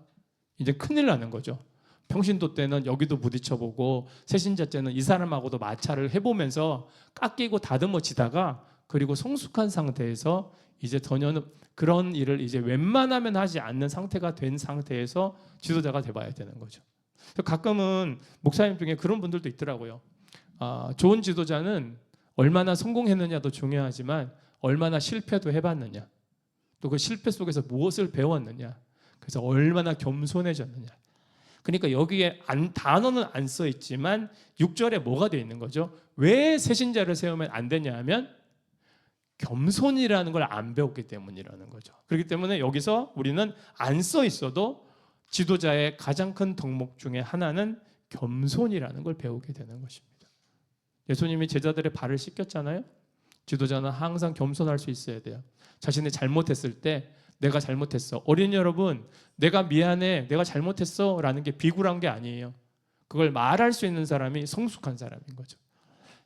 이제 큰일 나는 거죠. 평신도 때는 여기도 부딪혀보고 새신자 때는 이 사람하고도 마찰을 해보면서 깎이고 다듬어지다가 그리고 성숙한 상태에서 이제 전혀는 그런 일을 이제 웬만하면 하지 않는 상태가 된 상태에서 지도자가 돼봐야 되는 거죠. 가끔은 목사님 중에 그런 분들도 있더라고요. 좋은 지도자는 얼마나 성공했느냐도 중요하지만 얼마나 실패도 해봤느냐, 또 그 실패 속에서 무엇을 배웠느냐, 그래서 얼마나 겸손해졌느냐. 그러니까 여기에 단어는 안 써 있지만 6절에 뭐가 되어 있는 거죠? 왜 새신자를 세우면 안 되냐 하면 겸손이라는 걸 안 배웠기 때문이라는 거죠. 그렇기 때문에 여기서 우리는 안 써 있어도 지도자의 가장 큰 덕목 중에 하나는 겸손이라는 걸 배우게 되는 것입니다. 예수님이 제자들의 발을 씻겼잖아요. 지도자는 항상 겸손할 수 있어야 돼요. 자신이 잘못했을 때 내가 잘못했어. 어린이 여러분, 내가 미안해, 내가 잘못했어 라는 게 비굴한 게 아니에요. 그걸 말할 수 있는 사람이 성숙한 사람인 거죠.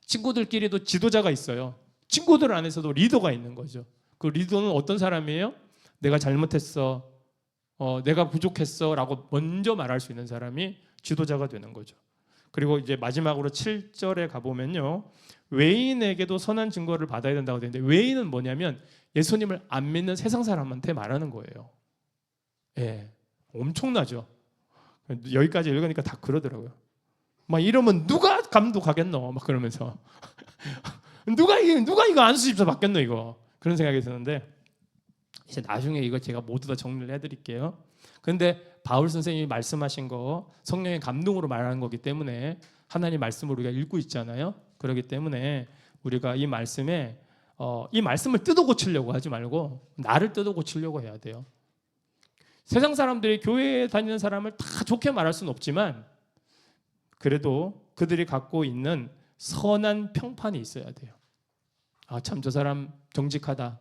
친구들끼리도 지도자가 있어요. 친구들 안에서도 리더가 있는 거죠. 그 리더는 어떤 사람이에요? 내가 잘못했어, 내가 부족했어 라고 먼저 말할 수 있는 사람이 지도자가 되는 거죠. 그리고 이제 마지막으로 7절에 가보면요, 외인에게도 선한 증거를 받아야 된다고 되는데, 외인은 뭐냐면 예수님을 안 믿는 세상 사람한테 말하는 거예요. 예, 엄청나죠. 여기까지 읽으니까 다 그러더라고요. 막 이러면 누가 감독하겠노? 막 그러면서 누가 이거 안수집사 받겠노 이거, 그런 생각이 드는데, 이제 나중에 이거 제가 모두 다 정리를 해드릴게요. 그런데 바울 선생님이 말씀하신 거 성령의 감동으로 말하는 거기 때문에 하나님 말씀을 우리가 읽고 있잖아요. 그렇기 때문에 우리가 이 말씀에 이 말씀을 뜯어 고치려고 하지 말고 나를 뜯어 고치려고 해야 돼요. 세상 사람들이 교회에 다니는 사람을 다 좋게 말할 수는 없지만 그래도 그들이 갖고 있는 선한 평판이 있어야 돼요. 참 저 사람 정직하다,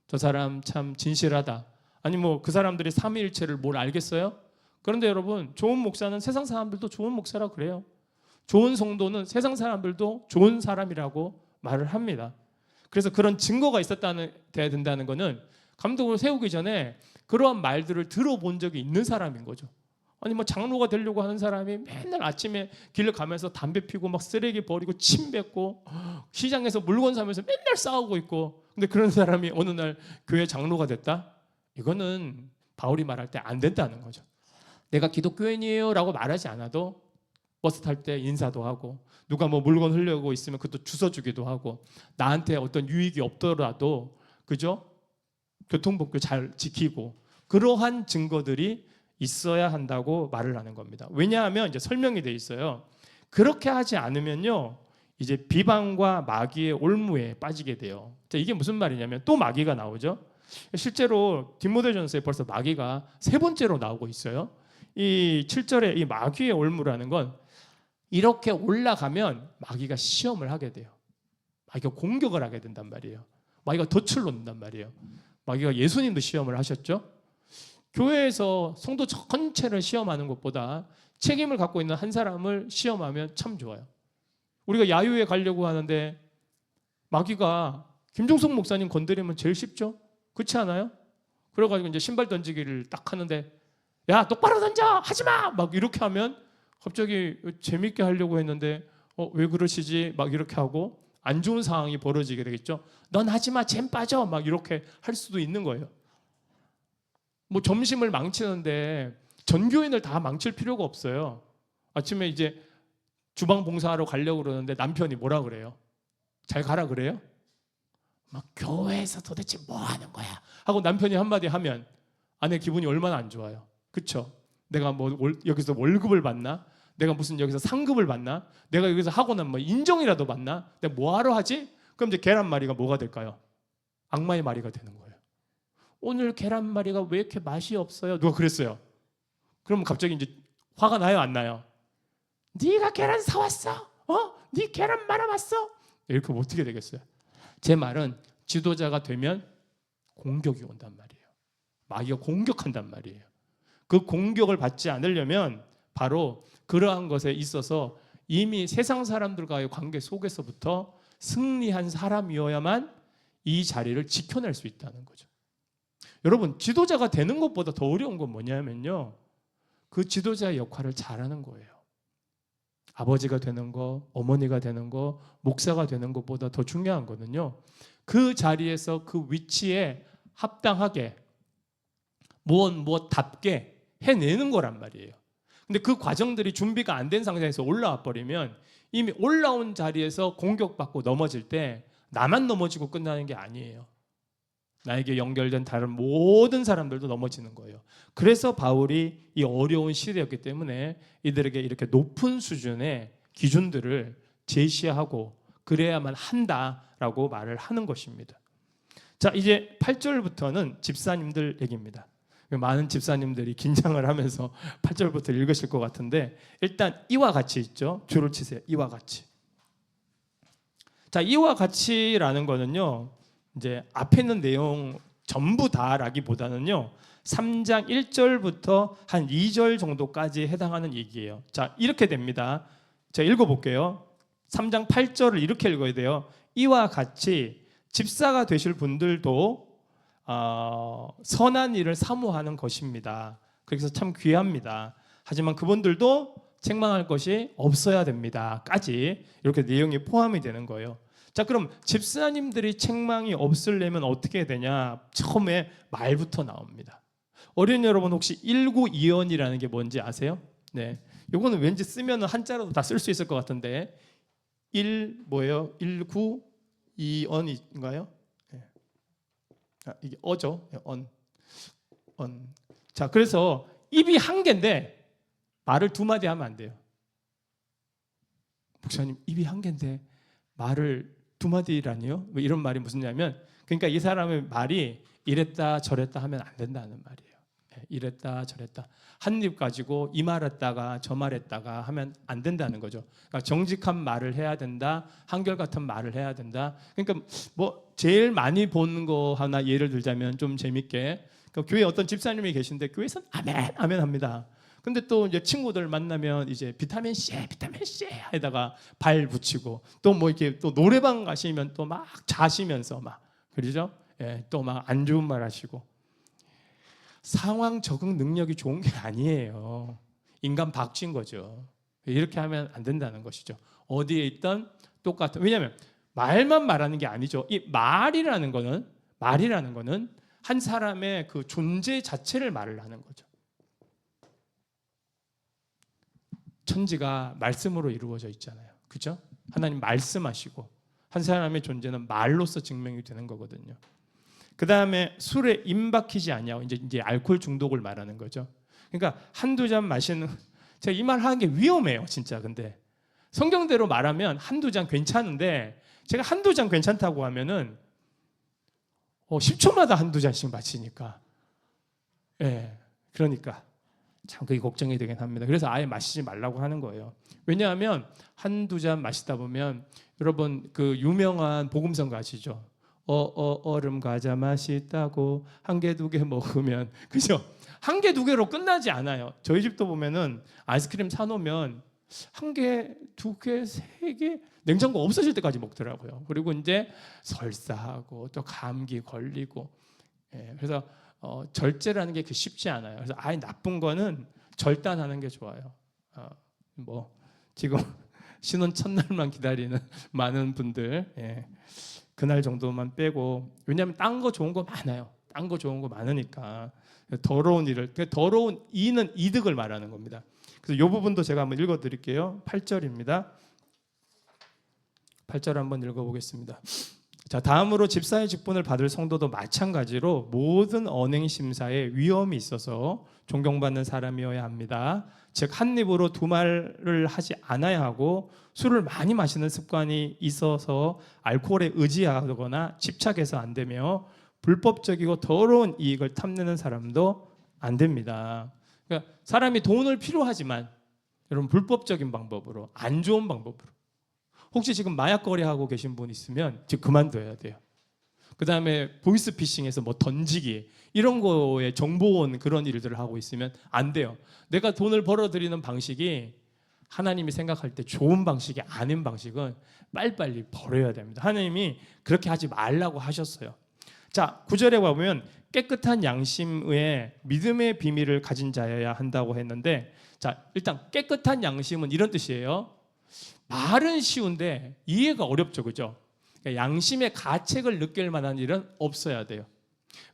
저 사람 참 진실하다, 아니 뭐 그 사람들이 삼위일체를 뭘 알겠어요? 그런데 여러분, 좋은 목사는 세상 사람들도 좋은 목사라고 그래요. 좋은 성도는 세상 사람들도 좋은 사람이라고 말을 합니다. 그래서 그런 증거가 돼야 된다는 것은 감독을 세우기 전에 그러한 말들을 들어본 적이 있는 사람인 거죠. 아니 뭐 장로가 되려고 하는 사람이 맨날 아침에 길을 가면서 담배 피고 막 쓰레기 버리고 침 뱉고 시장에서 물건 사면서 맨날 싸우고 있고, 근데 그런 사람이 어느 날 교회 장로가 됐다? 이거는 바울이 말할 때 안 된다는 거죠. 내가 기독교인이에요 라고 말하지 않아도 버스 탈 때 인사도 하고, 누가 뭐 물건 흘려고 있으면 그것도 주워주기도 하고, 나한테 어떤 유익이 없더라도 그죠? 교통법규 잘 지키고, 그러한 증거들이 있어야 한다고 말을 하는 겁니다. 왜냐하면 이제 설명이 돼 있어요. 그렇게 하지 않으면요, 이제 비방과 마귀의 올무에 빠지게 돼요. 자, 이게 무슨 말이냐면 또 마귀가 나오죠. 실제로 디모데전서에 벌써 마귀가 3번째로 나오고 있어요. 이 7절에 이 마귀의 올무라는 건 이렇게 올라가면 마귀가 시험을 하게 돼요. 마귀가 공격을 하게 된단 말이에요. 마귀가 덫을 놓는단 말이에요. 마귀가 예수님도 시험을 하셨죠. 교회에서 성도 전체를 시험하는 것보다 책임을 갖고 있는 한 사람을 시험하면 참 좋아요. 우리가 야유회 가려고 하는데 마귀가 김종석 목사님 건드리면 제일 쉽죠? 그렇지 않아요? 그래가지고 이제 신발 던지기를 딱 하는데, 야 똑바로 던져! 하지마! 막 이렇게 하면 갑자기 재밌게 하려고 했는데 왜 그러시지? 막 이렇게 하고 안 좋은 상황이 벌어지게 되겠죠. 넌 하지마, 잼 빠져! 막 이렇게 할 수도 있는 거예요. 뭐 점심을 망치는데 전교인을 다 망칠 필요가 없어요. 아침에 이제 주방 봉사하러 가려고 그러는데 남편이 뭐라 그래요? 잘 가라 그래요? 막 교회에서 도대체 뭐 하는 거야? 하고 남편이 한마디 하면 아내 기분이 얼마나 안 좋아요. 그렇죠? 내가 뭐 여기서 월급을 받나? 내가 무슨 여기서 상급을 받나? 내가 여기서 하고 나면 뭐 인정이라도 받나? 내가 뭐하러 하지? 그럼 이제 계란말이가 뭐가 될까요? 악마의 말이가 되는 거예요. 오늘 계란말이가 왜 이렇게 맛이 없어요? 누가 그랬어요? 그러면 갑자기 이제 화가 나요, 안 나요? 네가 계란 사왔어? 네 계란 말아봤어? 이렇게 하면 어떻게 되겠어요? 제 말은 지도자가 되면 공격이 온단 말이에요. 마귀가 공격한단 말이에요. 그 공격을 받지 않으려면 바로 그러한 것에 있어서 이미 세상 사람들과의 관계 속에서부터 승리한 사람이어야만 이 자리를 지켜낼 수 있다는 거죠. 여러분, 지도자가 되는 것보다 더 어려운 건 뭐냐면요, 그 지도자의 역할을 잘하는 거예요. 아버지가 되는 거, 어머니가 되는 거, 목사가 되는 것보다 더 중요한 거는요, 그 자리에서 그 위치에 합당하게 무엇답게 해내는 거란 말이에요. 근데 그 과정들이 준비가 안 된 상태에서 올라와 버리면 이미 올라온 자리에서 공격받고 넘어질 때 나만 넘어지고 끝나는 게 아니에요. 나에게 연결된 다른 모든 사람들도 넘어지는 거예요. 그래서 바울이 이 어려운 시대였기 때문에 이들에게 이렇게 높은 수준의 기준들을 제시하고 그래야만 한다라고 말을 하는 것입니다. 자, 이제 8절부터는 집사님들 얘기입니다. 많은 집사님들이 긴장을 하면서 8절부터 읽으실 것 같은데 일단 이와 같이 있죠. 줄을 치세요. 이와 같이. 자, 이와 같이라는 거는요. 이제 앞에 있는 내용 전부 다라기보다는요. 3장 1절부터 한 2절 정도까지 해당하는 얘기예요. 자, 이렇게 됩니다. 제가 읽어볼게요. 3장 8절을 이렇게 읽어야 돼요. 이와 같이 집사가 되실 분들도 선한 일을 사모하는 것입니다. 그래서 참 귀합니다. 하지만 그분들도 책망할 것이 없어야 됩니다. 까지 이렇게 내용이 포함이 되는 거예요. 자, 그럼 집사님들이 책망이 없으려면 어떻게 되냐? 처음에 말부터 나옵니다. 어린이 여러분 혹시 1922원이라는 게 뭔지 아세요? 네, 요거는 왠지 쓰면 한자로도 다 쓸 수 있을 것 같은데 뭐예요? 1922원인가요? 네. 이게 어죠? 언. 자, 그래서 입이 한 개인데 말을 두 마디 하면 안 돼요. 목사님, 입이 한 개인데 말을 두 마디라니요? 뭐 이런 말이 무슨 냐면 그러니까 이 사람의 말이 이랬다 저랬다 하면 안 된다는 말이에요. 이랬다 저랬다 한 입 가지고 이 말했다가 저 말했다가 하면 안 된다는 거죠. 그러니까 정직한 말을 해야 된다. 한결같은 말을 해야 된다. 그러니까 뭐 제일 많이 본 거 하나 예를 들자면 좀 재밌게 그러니까 교회 어떤 집사님이 계신데 교회에서는 아멘 아멘 합니다. 근데 또 이제 친구들 만나면 이제 비타민 C 에다가 발 붙이고 또 뭐 이렇게 또 노래방 가시면 또 막 자시면서 막 그러죠? 예, 또 막 안 좋은 말 하시고 상황 적응 능력이 좋은 게 아니에요. 인간 박쥐인 거죠. 이렇게 하면 안 된다는 것이죠. 어디에 있던 똑같은 왜냐하면 말만 말하는 게 아니죠. 이 말이라는 거는 한 사람의 그 존재 자체를 말을 하는 거죠. 천지가 말씀으로 이루어져 있잖아요. 그렇죠? 하나님 말씀하시고 한 사람의 존재는 말로서 증명이 되는 거거든요. 그 다음에 술에 임박히지 않냐고 이제 알코올 중독을 말하는 거죠. 그러니까 한두 잔 마시는 제가 이 말 하는 게 위험해요, 진짜. 근데 성경대로 말하면 한두 잔 괜찮은데 제가 한두 잔 괜찮다고 하면은 10초마다 한두 잔씩 마시니까 예, 그러니까 참 그게 걱정이 되긴 합니다. 그래서 아예 마시지 말라고 하는 거예요. 왜냐하면 한두 잔 마시다 보면 여러분 그 유명한 복음성 아시죠? 얼음 과자 맛있다고 한 개 두 개 먹으면 그죠? 한 개 두 개로 끝나지 않아요. 저희 집도 보면은 아이스크림 사놓으면 한 개, 두 개, 세 개 냉장고 없어질 때까지 먹더라고요. 그리고 이제 설사하고 또 감기 걸리고 그래서 절제라는 게 쉽지 않아요. 그래서 아예 나쁜 거는 절단하는 게 좋아요. 뭐 지금 신혼 첫날만 기다리는 많은 분들 그날 정도만 빼고 왜냐하면 딴 거 좋은 거 많아요. 딴 거 좋은 거 많으니까 더러운 일을 더러운 이는 이득을 말하는 겁니다. 그래서 이 부분도 제가 한번 읽어드릴게요. 8절입니다. 8절 한번 읽어보겠습니다. 자, 다음으로 집사의 직분을 받을 성도도 마찬가지로 모든 언행 심사에 위험이 있어서 존경받는 사람이어야 합니다. 즉 한 입으로 두 말을 하지 않아야 하고 술을 많이 마시는 습관이 있어서 알코올에 의지하거나 집착해서 안 되며 불법적이고 더러운 이익을 탐내는 사람도 안 됩니다. 그러니까 사람이 돈을 필요하지만 여러분 불법적인 방법으로 안 좋은 방법으로 혹시 지금 마약 거래하고 계신 분 있으면 지금 그만둬야 돼요. 그 다음에 보이스피싱에서 뭐 던지기 이런 거에 정보원 그런 일들을 하고 있으면 안 돼요. 내가 돈을 벌어들이는 방식이 하나님이 생각할 때 좋은 방식이 아닌 방식은 빨리빨리 버려야 됩니다. 하나님이 그렇게 하지 말라고 하셨어요. 자, 9절에 보면 깨끗한 양심의 믿음의 비밀을 가진 자여야 한다고 했는데 자, 일단 깨끗한 양심은 이런 뜻이에요. 말은 쉬운데 이해가 어렵죠, 그죠? 그러니까 양심의 가책을 느낄 만한 일은 없어야 돼요.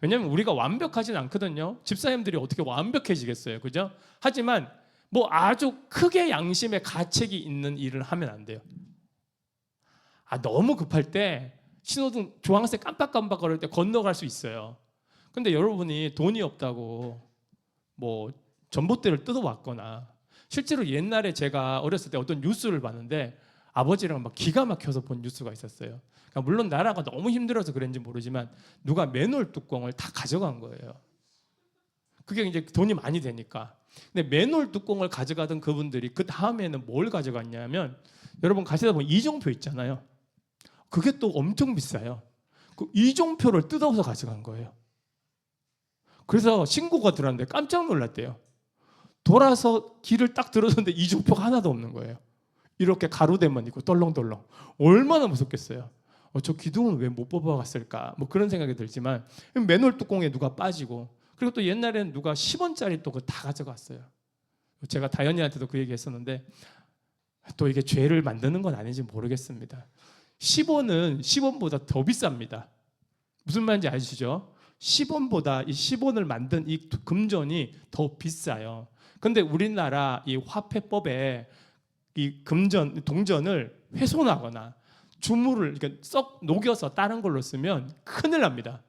왜냐하면 우리가 완벽하진 않거든요. 집사님들이 어떻게 완벽해지겠어요, 그죠? 하지만 뭐 아주 크게 양심의 가책이 있는 일을 하면 안 돼요. 너무 급할 때 신호등 주황색 깜빡깜빡 거릴 때 건너갈 수 있어요. 근데 여러분이 돈이 없다고 뭐 전봇대를 뜯어왔거나, 실제로 옛날에 제가 어렸을 때 어떤 뉴스를 봤는데 아버지랑 막 기가 막혀서 본 뉴스가 있었어요. 그러니까 물론 나라가 너무 힘들어서 그런지 모르지만 누가 맨홀 뚜껑을 다 가져간 거예요. 그게 이제 돈이 많이 되니까. 근데 맨홀 뚜껑을 가져가던 그분들이 그 다음에는 뭘 가져갔냐면, 여러분 가시다 보면 이종표 있잖아요. 그게 또 엄청 비싸요. 그 이종표를 뜯어서 가져간 거예요. 그래서 신고가 들어왔는데 깜짝 놀랐대요. 돌아서 길을 딱 들어섰는데 이종표가 하나도 없는 거예요. 이렇게 가로대만 있고 덜렁덜렁. 얼마나 무섭겠어요. 저 기둥은 왜 못 뽑아갔을까? 뭐 그런 생각이 들지만, 맨홀 뚜껑에 누가 빠지고, 그리고 또 옛날에는 누가 10원짜리 또 그거 다 가져갔어요. 제가 다현이한테도 그 얘기 했었는데, 또 이게 죄를 만드는 건 아닌지 모르겠습니다. 10원은 10원보다 더 비쌉니다. 무슨 말인지 아시죠? 10원보다 이 10원을 만든 이 금전이 더 비싸요. 근데 우리나라 이 화폐법에 이 금전, 동전을 훼손하거나 주물을 이렇게 썩 녹여서 다른 걸로 쓰면 큰일 납니다.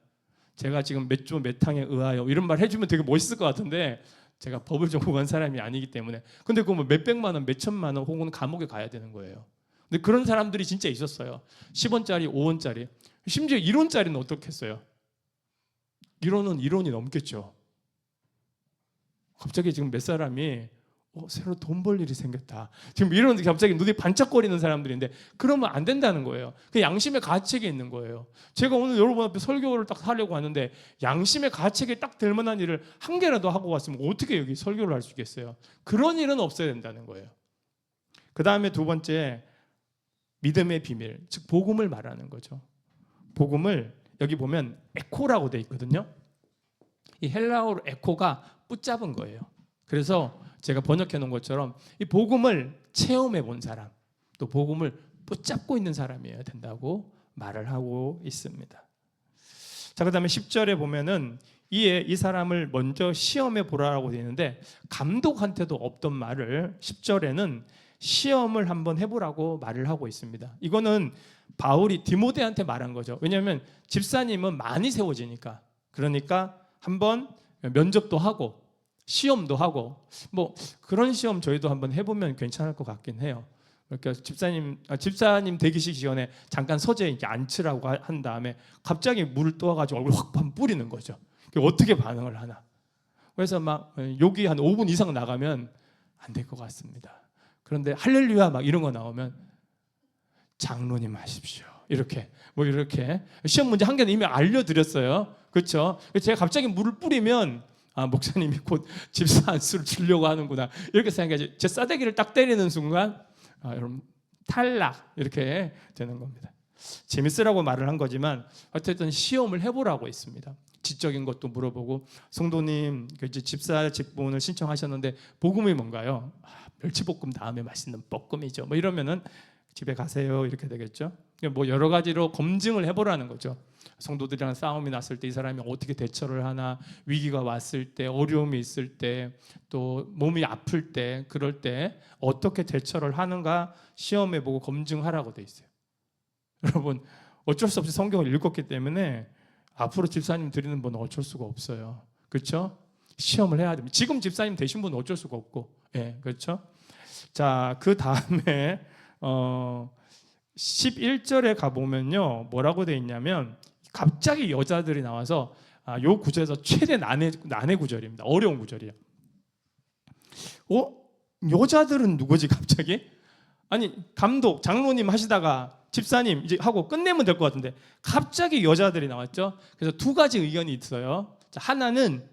제가 지금 몇 조 몇 항에 의하여 이런 말 해주면 되게 멋있을 것 같은데, 제가 법을 전공한 사람이 아니기 때문에. 근데 그거 뭐 몇백만 원, 몇천만 원 혹은 감옥에 가야 되는 거예요. 근데 그런 사람들이 진짜 있었어요. 10원짜리, 5원짜리, 심지어 1원짜리는 어떻겠어요? 1원이 넘겠죠. 갑자기 지금 몇 사람이 새로 돈 벌 일이 생겼다. 지금 이런 갑자기 눈이 반짝거리는 사람들인데, 그러면 안 된다는 거예요. 그 양심의 가책이 있는 거예요. 제가 오늘 여러분 앞에 설교를 딱 하려고 하는데 양심의 가책이 딱 될 만한 일을 한 개라도 하고 왔으면 어떻게 여기 설교를 할 수 있겠어요? 그런 일은 없어야 된다는 거예요. 그 다음에 두 번째, 믿음의 비밀, 즉 복음을 말하는 거죠. 복음을 여기 보면 에코라고 돼 있거든요. 이 헬라어로 에코가 붙잡은 거예요. 그래서 제가 번역해 놓은 것처럼 이 복음을 체험해 본 사람, 또 복음을 붙잡고 있는 사람이어야 된다고 말을 하고 있습니다. 자, 그다음에 10절에 보면은 이에 이 사람을 먼저 시험해 보라라고 되어 있는데, 감독한테도 없던 말을 10절에는 시험을 한번 해보라고 말을 하고 있습니다. 이거는 바울이 디모데한테 말한 거죠. 왜냐하면 집사님은 많이 세워지니까. 그러니까 한번 면접도 하고 시험도 하고, 뭐 그런 시험 저희도 한번 해보면 괜찮을 것 같긴 해요. 그러니까 집사님 대기식 시간에 잠깐 서재에 이렇게 앉으라고 한 다음에 갑자기 물을 떠와가지고 얼굴 확 뿌리는 거죠. 어떻게 반응을 하나. 그래서 막 욕이 한 5분 이상 나가면 안 될 것 같습니다. 그런데 할렐루야 막 이런 거 나오면 장로님 하십시오. 이렇게 시험 문제 한 개는 이미 알려드렸어요. 그렇죠? 제가 갑자기 물을 뿌리면 목사님이 곧 집사 안수를 주려고 하는구나 이렇게 생각하지. 제 싸대기를 딱 때리는 순간 여러분 탈락 이렇게 되는 겁니다. 재밌으라고 말을 한 거지만 어쨌든 시험을 해보라고 했습니다. 지적인 것도 물어보고, 성도님 이제 집사 직분을 신청하셨는데 복음이 뭔가요? 멸치볶음 다음에 맛있는 볶음이죠. 뭐 이러면은 집에 가세요 이렇게 되겠죠. 뭐 여러 가지로 검증을 해보라는 거죠. 성도들이랑 싸움이 났을 때 이 사람이 어떻게 대처를 하나, 위기가 왔을 때, 어려움이 있을 때, 또 몸이 아플 때, 그럴 때 어떻게 대처를 하는가 시험해보고 검증하라고 돼 있어요. 여러분 어쩔 수 없이 성경을 읽었기 때문에 앞으로 집사님 드리는 분은 어쩔 수가 없어요. 그렇죠? 시험을 해야 됩니다. 지금 집사님 되신 분은 어쩔 수가 없고, 그렇죠? 자, 그 다음에 11절에 가보면요 뭐라고 돼 있냐면, 갑자기 여자들이 나와서 요 구절에서 최대 난해 구절입니다. 어려운 구절이에요. 여자들은 누구지 갑자기? 아니 감독, 장로님 하시다가 집사님 이제 하고 끝내면 될 것 같은데 갑자기 여자들이 나왔죠. 그래서 두 가지 의견이 있어요. 자, 하나는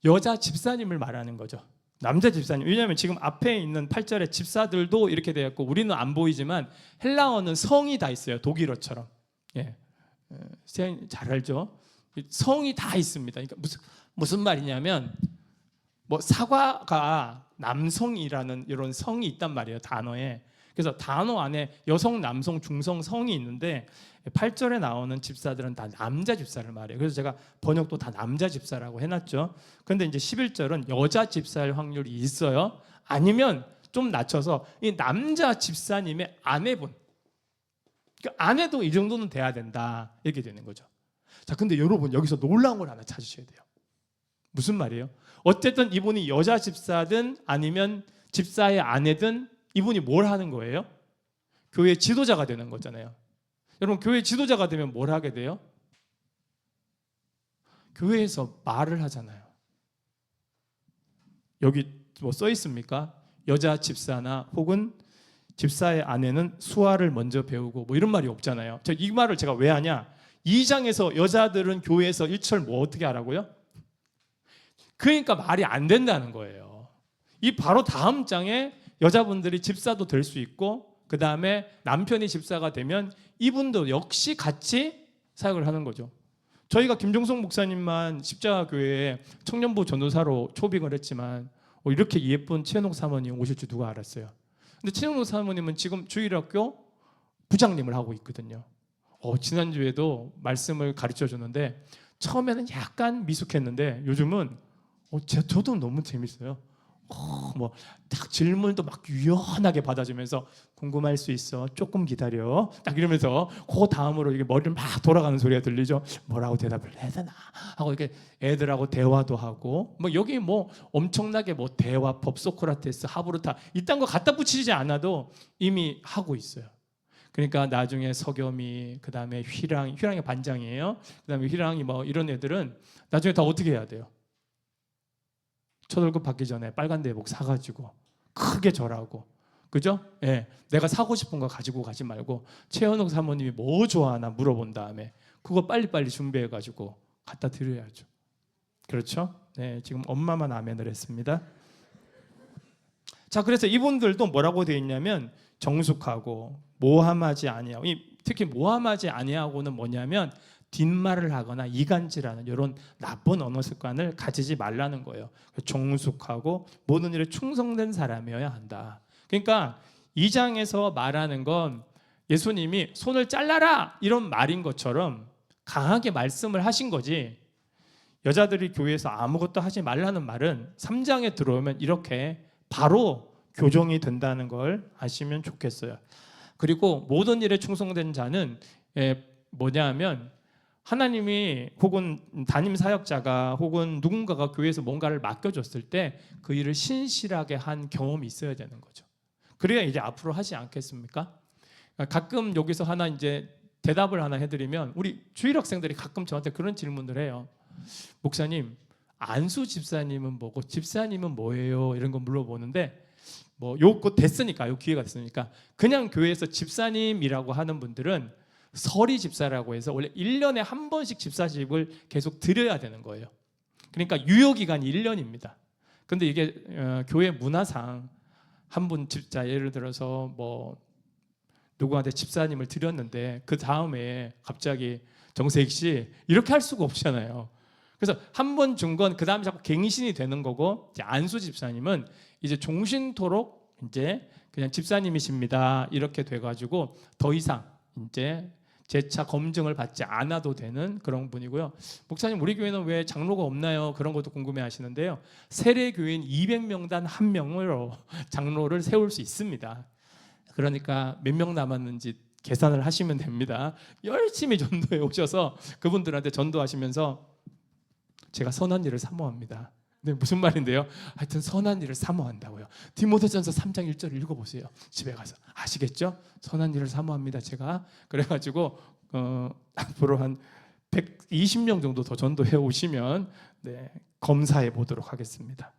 여자 집사님을 말하는 거죠. 남자 집사님. 왜냐하면 지금 앞에 있는 8절에 집사들도 이렇게 되어 있고, 우리는 안 보이지만 헬라어는 성이 다 있어요. 독일어처럼. 잘 알죠? 성이 다 있습니다. 그러니까 무슨 말이냐면, 뭐 사과가 남성이라는 이런 성이 있단 말이에요, 단어에. 그래서 단어 안에 여성, 남성, 중성, 성이 있는데 8절에 나오는 집사들은 다 남자 집사를 말해요. 그래서 제가 번역도 다 남자 집사라고 해놨죠. 그런데 이제 11절은 여자 집사일 확률이 있어요. 아니면 좀 낮춰서 이 남자 집사님의 아내분, 그러니까 아내도 이 정도는 돼야 된다 이렇게 되는 거죠. 자, 근데 여러분 여기서 놀라운 걸 하나 찾으셔야 돼요. 무슨 말이에요? 어쨌든 이분이 여자 집사든 아니면 집사의 아내든 이분이 뭘 하는 거예요? 교회 지도자가 되는 거잖아요. 여러분 교회 지도자가 되면 뭘 하게 돼요? 교회에서 말을 하잖아요. 여기 뭐 써 있습니까? 여자 집사나 혹은 집사의 아내는 수화를 먼저 배우고 뭐 이런 말이 없잖아요. 이 말을 제가 왜 하냐? 2장에서 여자들은 교회에서 1철 뭐 어떻게 하라고요? 그러니까 말이 안 된다는 거예요. 이 바로 다음 장에 여자분들이 집사도 될 수 있고 그 다음에 남편이 집사가 되면 이분도 역시 같이 사역을 하는 거죠. 저희가 김종석 목사님만 십자가교회에 청년부 전도사로 초빙을 했지만 이렇게 예쁜 최현옥 사모님 오실 줄 누가 알았어요. 근데 최현옥 사모님은 지금 주일학교 부장님을 하고 있거든요. 지난주에도 말씀을 가르쳐 줬는데 처음에는 약간 미숙했는데 요즘은 저도 너무 재밌어요. 딱 질문도 막 유연하게 받아주면서 궁금할 수 있어. 조금 기다려. 딱 이러면서 그 다음으로 이게 머리를 막 돌아가는 소리가 들리죠. 뭐라고 대답을 해야 되나 하고 이렇게 애들하고 대화도 하고 여기 엄청나게 대화법 소크라테스 하브르타 이딴 거 갖다 붙이지 않아도 이미 하고 있어요. 그러니까 나중에 석염이 그다음에 휘랑이 반장이에요. 그다음에 휘랑이 이런 애들은 나중에 다 어떻게 해야 돼요? 첫 월급 받기 전에 빨간 대복 사가지고 크게 절하고, 그죠? 예, 내가 사고 싶은 거 가지고 가지 말고 최현옥 사모님이 뭐 좋아하나 물어본 다음에 그거 빨리빨리 준비해가지고 갖다 드려야죠. 그렇죠? 네, 지금 엄마만 아멘을 했습니다. 자, 그래서 이분들도 뭐라고 되어 있냐면 정숙하고 모함하지 아니하고, 특히 모함하지 아니하고는 뭐냐면 뒷말을 하거나 이간질하는 이런 나쁜 언어 습관을 가지지 말라는 거예요. 정숙하고 모든 일에 충성된 사람이어야 한다. 그러니까 2장에서 말하는 건 예수님이 손을 잘라라 이런 말인 것처럼 강하게 말씀을 하신 거지, 여자들이 교회에서 아무것도 하지 말라는 말은 3장에 들어오면 이렇게 바로 교정이 된다는 걸 아시면 좋겠어요. 그리고 모든 일에 충성된 자는 뭐냐면 하나님이 혹은 담임 사역자가 혹은 누군가가 교회에서 뭔가를 맡겨줬을 때 그 일을 신실하게 한 경험이 있어야 되는 거죠. 그래야 이제 앞으로 하지 않겠습니까? 가끔 여기서 하나 이제 대답을 하나 해드리면 우리 주일 학생들이 가끔 저한테 그런 질문을 해요. 목사님, 안수 집사님은 뭐고 집사님은 뭐예요? 이런 거 물어보는데 요거 됐으니까, 요 기회가 됐으니까 그냥 교회에서 집사님이라고 하는 분들은 서리 집사라고 해서 원래 1년에 한 번씩 집사직을 계속 드려야 되는 거예요. 그러니까 유효기간이 1년입니다. 근데 이게 교회 문화상 한 분 집사, 예를 들어서 누구한테 집사님을 드렸는데 그 다음에 갑자기 정세익 씨 이렇게 할 수가 없잖아요. 그래서 한 번 준 건 그 다음에 자꾸 갱신이 되는 거고, 이제 안수 집사님은 이제 종신토록 이제 그냥 집사님이십니다 이렇게 돼가지고 더 이상 이제 재차 검증을 받지 않아도 되는 그런 분이고요. 목사님, 우리 교회는 왜 장로가 없나요? 그런 것도 궁금해 하시는데요. 세례교인 200명단 1명으로 장로를 세울 수 있습니다. 그러니까 몇 명 남았는지 계산을 하시면 됩니다. 열심히 전도해 오셔서 그분들한테 전도하시면서 제가 선한 일을 사모합니다. 네, 무슨 말인데요? 하여튼 선한 일을 사모한다고요. 디모데전서 3장 1절을 읽어보세요. 집에 가서. 아시겠죠? 선한 일을 사모합니다. 제가 그래가지고 앞으로 한 120명 정도 더 전도해 오시면 검사해 보도록 하겠습니다.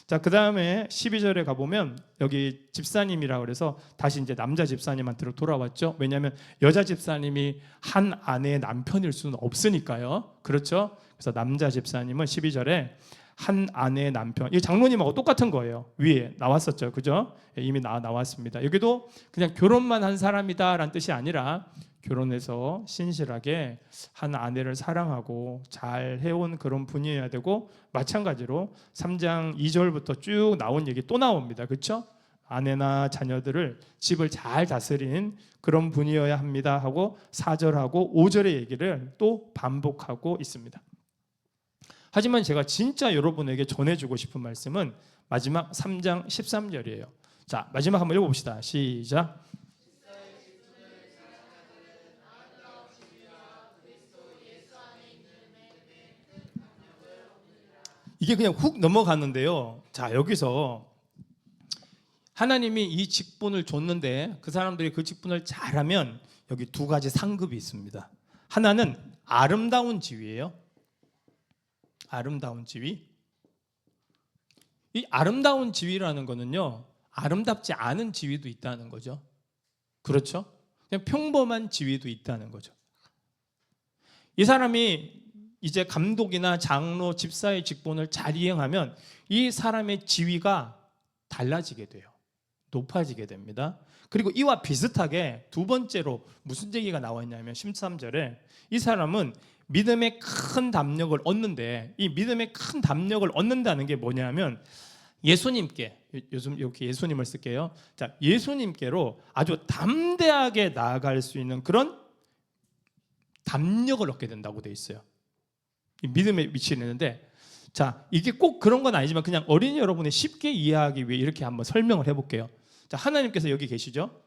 자, 그 다음에 12절에 가보면 여기 집사님이라고 그래서 다시 이제 남자 집사님한테로 돌아왔죠. 왜냐하면 여자 집사님이 한 아내의 남편일 수는 없으니까요. 그렇죠? 그래서 남자 집사님은 12절에 한 아내의 남편, 이 장로님하고 똑같은 거예요. 위에 나왔었죠, 그죠? 이미 나왔습니다. 여기도 그냥 결혼만 한 사람이다라는 뜻이 아니라 결혼해서 신실하게 한 아내를 사랑하고 잘 해온 그런 분이어야 되고, 마찬가지로 3장 2절부터 쭉 나온 얘기 또 나옵니다, 그렇죠? 아내나 자녀들을 집을 잘 다스린 그런 분이어야 합니다 하고 4절하고 5절의 얘기를 또 반복하고 있습니다. 하지만 제가 진짜 여러분에게 전해주고 싶은 말씀은 마지막 3장 13절이에요. 자, 마지막 한번 읽어봅시다. 시작. 이게 그냥 훅 넘어갔는데요. 자, 여기서 하나님이 이 직분을 줬는데 그 사람들이 그 직분을 잘하면 여기 두 가지 상급이 있습니다. 하나는 아름다운 지위예요. 아름다운 지위. 이 아름다운 지위라는 거는요, 아름답지 않은 지위도 있다는 거죠. 그렇죠? 그냥 평범한 지위도 있다는 거죠. 이 사람이 이제 감독이나 장로, 집사의 직분을 잘 이행하면 이 사람의 지위가 달라지게 돼요. 높아지게 됩니다. 그리고 이와 비슷하게 두 번째로 무슨 얘기가 나와 있냐면 13절에 이 사람은 믿음의 큰 담력을 얻는데, 이 믿음의 큰 담력을 얻는다는 게 뭐냐면 예수님께, 요즘 이렇게 예수님을 쓸게요. 자, 예수님께로 아주 담대하게 나아갈 수 있는 그런 담력을 얻게 된다고 돼 있어요. 이 믿음의 위치에 있는데, 자, 이게 꼭 그런 건 아니지만 그냥 어린이 여러분이 쉽게 이해하기 위해 이렇게 한번 설명을 해볼게요. 자, 하나님께서 여기 계시죠?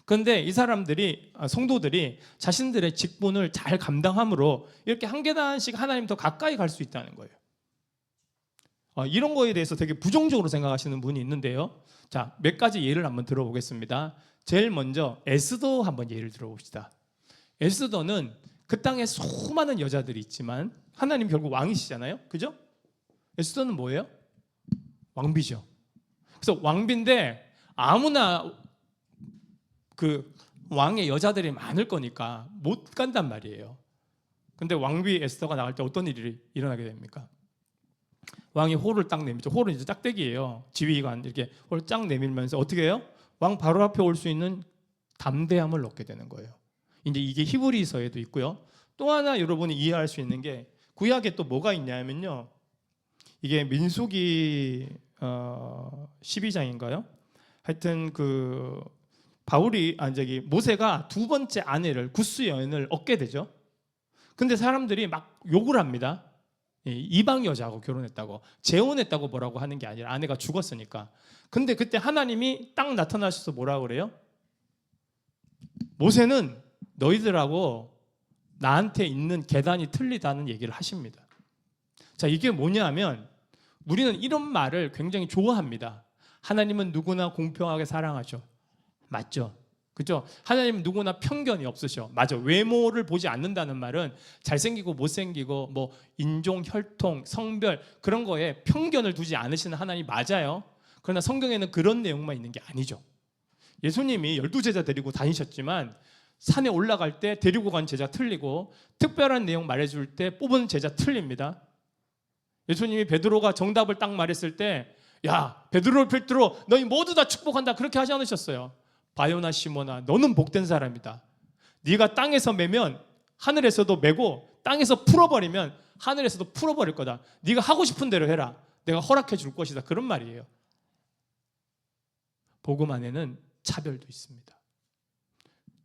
그런데 이 사람들이, 성도들이 자신들의 직분을 잘 감당함으로 이렇게 한 계단씩 하나님 더 가까이 갈 수 있다는 거예요. 이런 거에 대해서 되게 부정적으로 생각하시는 분이 있는데요. 자, 몇 가지 예를 한번 들어보겠습니다. 제일 먼저 에스더 한번 예를 들어봅시다. 에스더는 그 땅에 수많은 여자들이 있지만 하나님 결국 왕이시잖아요. 그죠? 에스더는 뭐예요? 왕비죠. 그래서 왕비인데 아무나 그 왕의 여자들이 많을 거니까 못 간단 말이에요. 근데 왕비 에스더가 나갈 때 어떤 일이 일어나게 됩니까? 왕이 호를 딱 내밀죠. 호는 이제 짝대기예요. 지휘관 이렇게 호를 쫙 내밀면서 어떻게 해요? 왕 바로 앞에 올 수 있는 담대함을 얻게 되는 거예요. 이제 이게 히브리서에도 있고요. 또 하나 여러분이 이해할 수 있는 게 구약에 또 뭐가 있냐면요. 이게 민수기 12장인가요? 하여튼 그 바울이 모세가 두 번째 아내를 구스 여인을 얻게 되죠. 근데 사람들이 막 욕을 합니다. 이방 여자하고 결혼했다고, 재혼했다고 뭐라고 하는 게 아니라 아내가 죽었으니까. 근데 그때 하나님이 딱 나타나셔서 뭐라고 그래요? 모세는 너희들하고 나한테 있는 계단이 틀리다는 얘기를 하십니다. 자, 이게 뭐냐면 우리는 이런 말을 굉장히 좋아합니다. 하나님은 누구나 공평하게 사랑하죠. 맞죠? 그죠? 하나님은 누구나 편견이 없으셔. 맞아. 외모를 보지 않는다는 말은 잘생기고 못생기고 뭐 인종, 혈통, 성별 그런 거에 편견을 두지 않으시는 하나님 맞아요. 그러나 성경에는 그런 내용만 있는 게 아니죠. 예수님이 12제자 데리고 다니셨지만 산에 올라갈 때 데리고 간 제자 틀리고 특별한 내용 말해줄 때 뽑은 제자 틀립니다. 예수님이 베드로가 정답을 딱 말했을 때 야, 베드로 너희 모두 다 축복한다 그렇게 하지 않으셨어요. 바요나 시모나 너는 복된 사람이다. 네가 땅에서 매면 하늘에서도 매고 땅에서 풀어버리면 하늘에서도 풀어버릴 거다. 네가 하고 싶은 대로 해라. 내가 허락해 줄 것이다. 그런 말이에요. 복음 안에는 차별도 있습니다.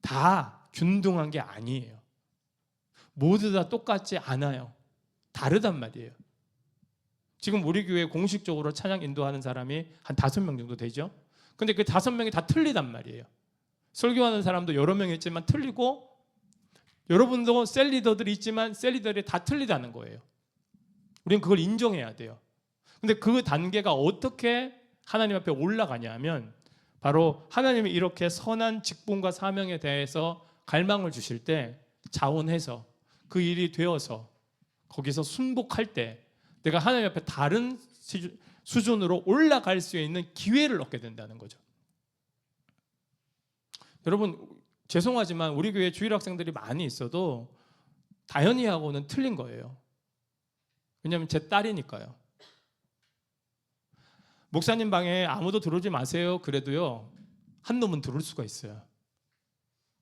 다 균등한 게 아니에요. 모두 다 똑같지 않아요. 다르단 말이에요. 지금 우리 교회 공식적으로 찬양 인도하는 사람이 한 5명 정도 되죠. 근데 그 5명이 다 틀리단 말이에요. 설교하는 사람도 여러 명 있지만 틀리고, 여러분도 셀 리더들이 있지만 셀 리더들이 다 틀리다는 거예요. 우리는 그걸 인정해야 돼요. 근데 그 단계가 어떻게 하나님 앞에 올라가냐 하면 바로 하나님이 이렇게 선한 직분과 사명에 대해서 갈망을 주실 때 자원해서 그 일이 되어서 거기서 순복할 때 내가 하나님 앞에 다른 수준으로 올라갈 수 있는 기회를 얻게 된다는 거죠. 여러분 죄송하지만 우리 교회 주일 학생들이 많이 있어도 다현이하고는 틀린 거예요. 왜냐하면 제 딸이니까요. 목사님 방에 아무도 들어오지 마세요 그래도요 한 놈은 들어올 수가 있어요.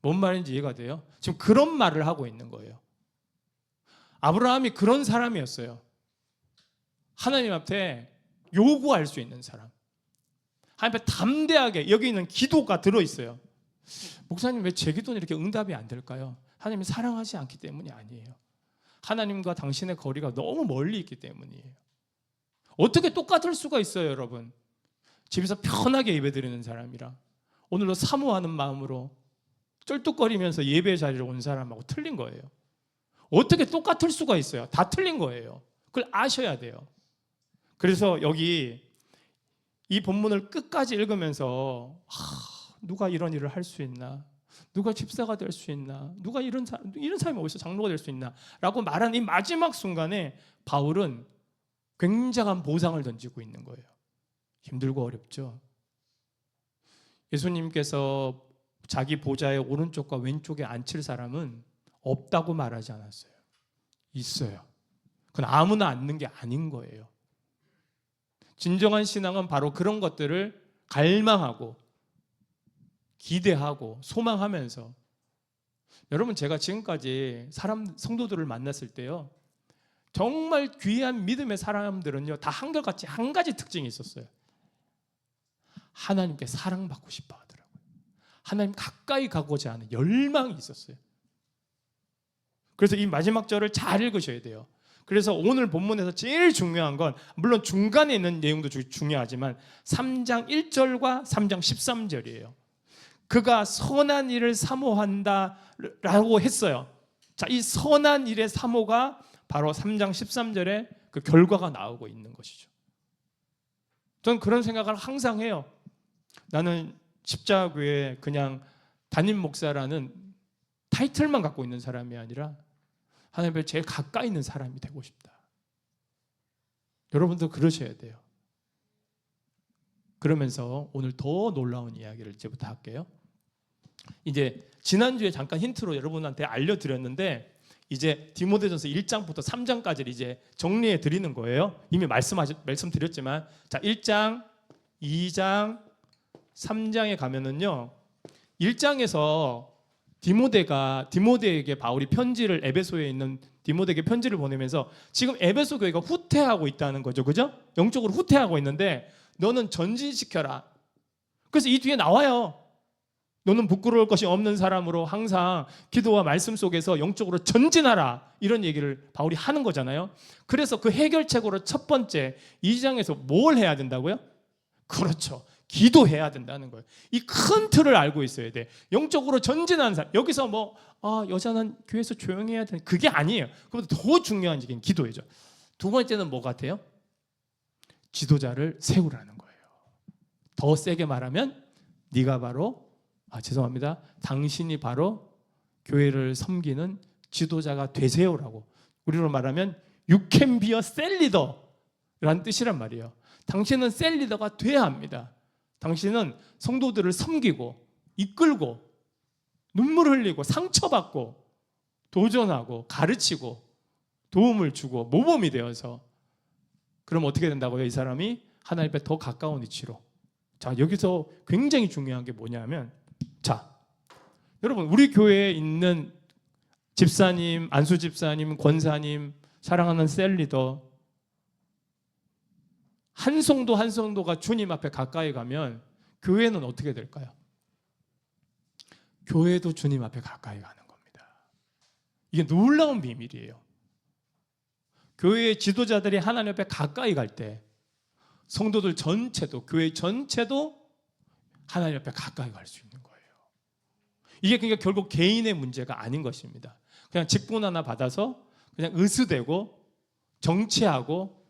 뭔 말인지 이해가 돼요? 지금 그런 말을 하고 있는 거예요. 아브라함이 그런 사람이었어요. 하나님 앞에 요구할 수 있는 사람. 하나님 앞에 담대하게 여기 있는 기도가 들어있어요. 목사님 왜 제 기도는 이렇게 응답이 안 될까요? 하나님이 사랑하지 않기 때문이 아니에요. 하나님과 당신의 거리가 너무 멀리 있기 때문이에요. 어떻게 똑같을 수가 있어요, 여러분? 집에서 편하게 예배드리는 사람이랑 오늘도 사모하는 마음으로 쩔뚝거리면서 예배 자리에 온 사람하고 틀린 거예요. 어떻게 똑같을 수가 있어요? 다 틀린 거예요. 그걸 아셔야 돼요. 그래서 여기 이 본문을 끝까지 읽으면서 누가 이런 일을 할 수 있나? 누가 집사가 될 수 있나? 누가 이런 사람이 어디서 장로가 될 수 있나? 라고 말한 이 마지막 순간에 바울은 굉장한 보상을 던지고 있는 거예요. 힘들고 어렵죠. 예수님께서 자기 보좌의 오른쪽과 왼쪽에 앉힐 사람은 없다고 말하지 않았어요. 있어요. 그건 아무나 앉는 게 아닌 거예요. 진정한 신앙은 바로 그런 것들을 갈망하고 기대하고 소망하면서, 여러분 제가 지금까지 성도들을 만났을 때요, 정말 귀한 믿음의 사람들은요 다 한결같이 한 가지 특징이 있었어요. 하나님께 사랑받고 싶어 하더라고요. 하나님 가까이 가고자 하는 열망이 있었어요. 그래서 이 마지막 절을 잘 읽으셔야 돼요. 그래서 오늘 본문에서 제일 중요한 건, 물론 중간에 있는 내용도 중요하지만 3장 1절과 3장 13절이에요. 그가 선한 일을 사모한다라고 했어요. 자, 이 선한 일의 사모가 바로 3장 13절에 그 결과가 나오고 있는 것이죠. 저는 그런 생각을 항상 해요. 나는 십자교회 그냥 담임 목사라는 타이틀만 갖고 있는 사람이 아니라 하나님께 제일 가까이 있는 사람이 되고 싶다. 여러분도 그러셔야 돼요. 그러면서 오늘 더 놀라운 이야기를 이제부터 할게요. 이제 지난주에 잠깐 힌트로 여러분한테 알려드렸는데, 이제 디모데전서 1장부터 3장까지를 이제 정리해 드리는 거예요. 이미 말씀드렸지만, 자, 1장, 2장, 3장에 가면은요, 1장에서 디모데에게 바울이 편지를, 에베소에 있는 디모데에게 편지를 보내면서 지금 에베소 교회가 후퇴하고 있다는 거죠. 그죠? 영적으로 후퇴하고 있는데 너는 전진시켜라. 그래서 이 뒤에 나와요. 너는 부끄러울 것이 없는 사람으로 항상 기도와 말씀 속에서 영적으로 전진하라. 이런 얘기를 바울이 하는 거잖아요. 그래서 그 해결책으로 첫 번째 2장에서 뭘 해야 된다고요? 그렇죠. 기도해야 된다는 거예요. 이 큰 틀을 알고 있어야 돼. 영적으로 전진하는 사람. 여기서 여자는 교회에서 조용히 해야 되는, 그게 아니에요. 그보다 더 중요한 얘기는 기도예요. 두 번째는 뭐 같아요? 지도자를 세우라는 거예요. 더 세게 말하면 네가 바로 당신이 바로 교회를 섬기는 지도자가 되세요라고. 우리로 말하면 You can be a cell leader 라는 뜻이란 말이에요. 당신은 셀 리더가 돼야 합니다. 당신은 성도들을 섬기고 이끌고 눈물 흘리고 상처받고 도전하고 가르치고 도움을 주고 모범이 되어서, 그럼 어떻게 된다고요? 이 사람이 하나님 앞에 더 가까운 위치로. 자, 여기서 굉장히 중요한 게 뭐냐면, 자, 여러분 우리 교회에 있는 집사님, 안수 집사님, 권사님, 사랑하는 셀 리더, 한 성도 한 성도가 주님 앞에 가까이 가면 교회는 어떻게 될까요? 교회도 주님 앞에 가까이 가는 겁니다. 이게 놀라운 비밀이에요. 교회의 지도자들이 하나님 앞에 가까이 갈 때 성도들 전체도, 교회 전체도 하나님 앞에 가까이 갈 수 있는 거예요. 이게 그러니까 결국 개인의 문제가 아닌 것입니다. 그냥 직분 하나 받아서 그냥 의수되고 정치하고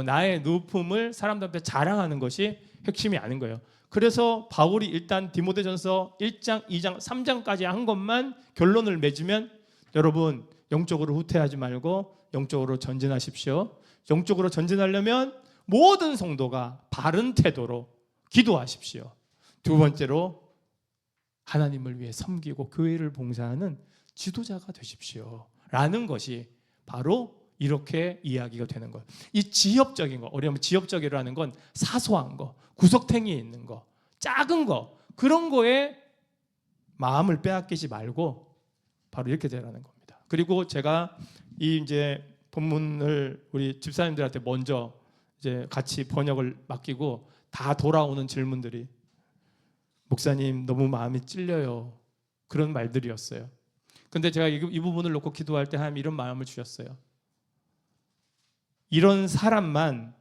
나의 높음을 사람들 앞에 자랑하는 것이 핵심이 아닌 거예요. 그래서 바울이 일단 디모데전서 1장, 2장, 3장까지 한 것만 결론을 맺으면, 여러분 영적으로 후퇴하지 말고 영적으로 전진하십시오. 영적으로 전진하려면 모든 성도가 바른 태도로 기도하십시오. 두 번째로 하나님을 위해 섬기고 교회를 봉사하는 지도자가 되십시오 라는 것이 바로 이렇게 이야기가 되는 거예요. 이 지엽적인 거, 어려우면 지엽적이라는 건 사소한 거, 구석탱이에 있는 거, 작은 거, 그런 거에 마음을 빼앗기지 말고 바로 이렇게 되라는 겁니다. 그리고 제가 이 이제 본문을 우리 집사님들한테 먼저 이제 같이 번역을 맡기고 다 돌아오는 질문들이 목사님 너무 마음이 찔려요. 그런 말들이었어요. 근데 제가 이 부분을 놓고 기도할 때 하나님 이런 마음을 주셨어요. 이런 사람만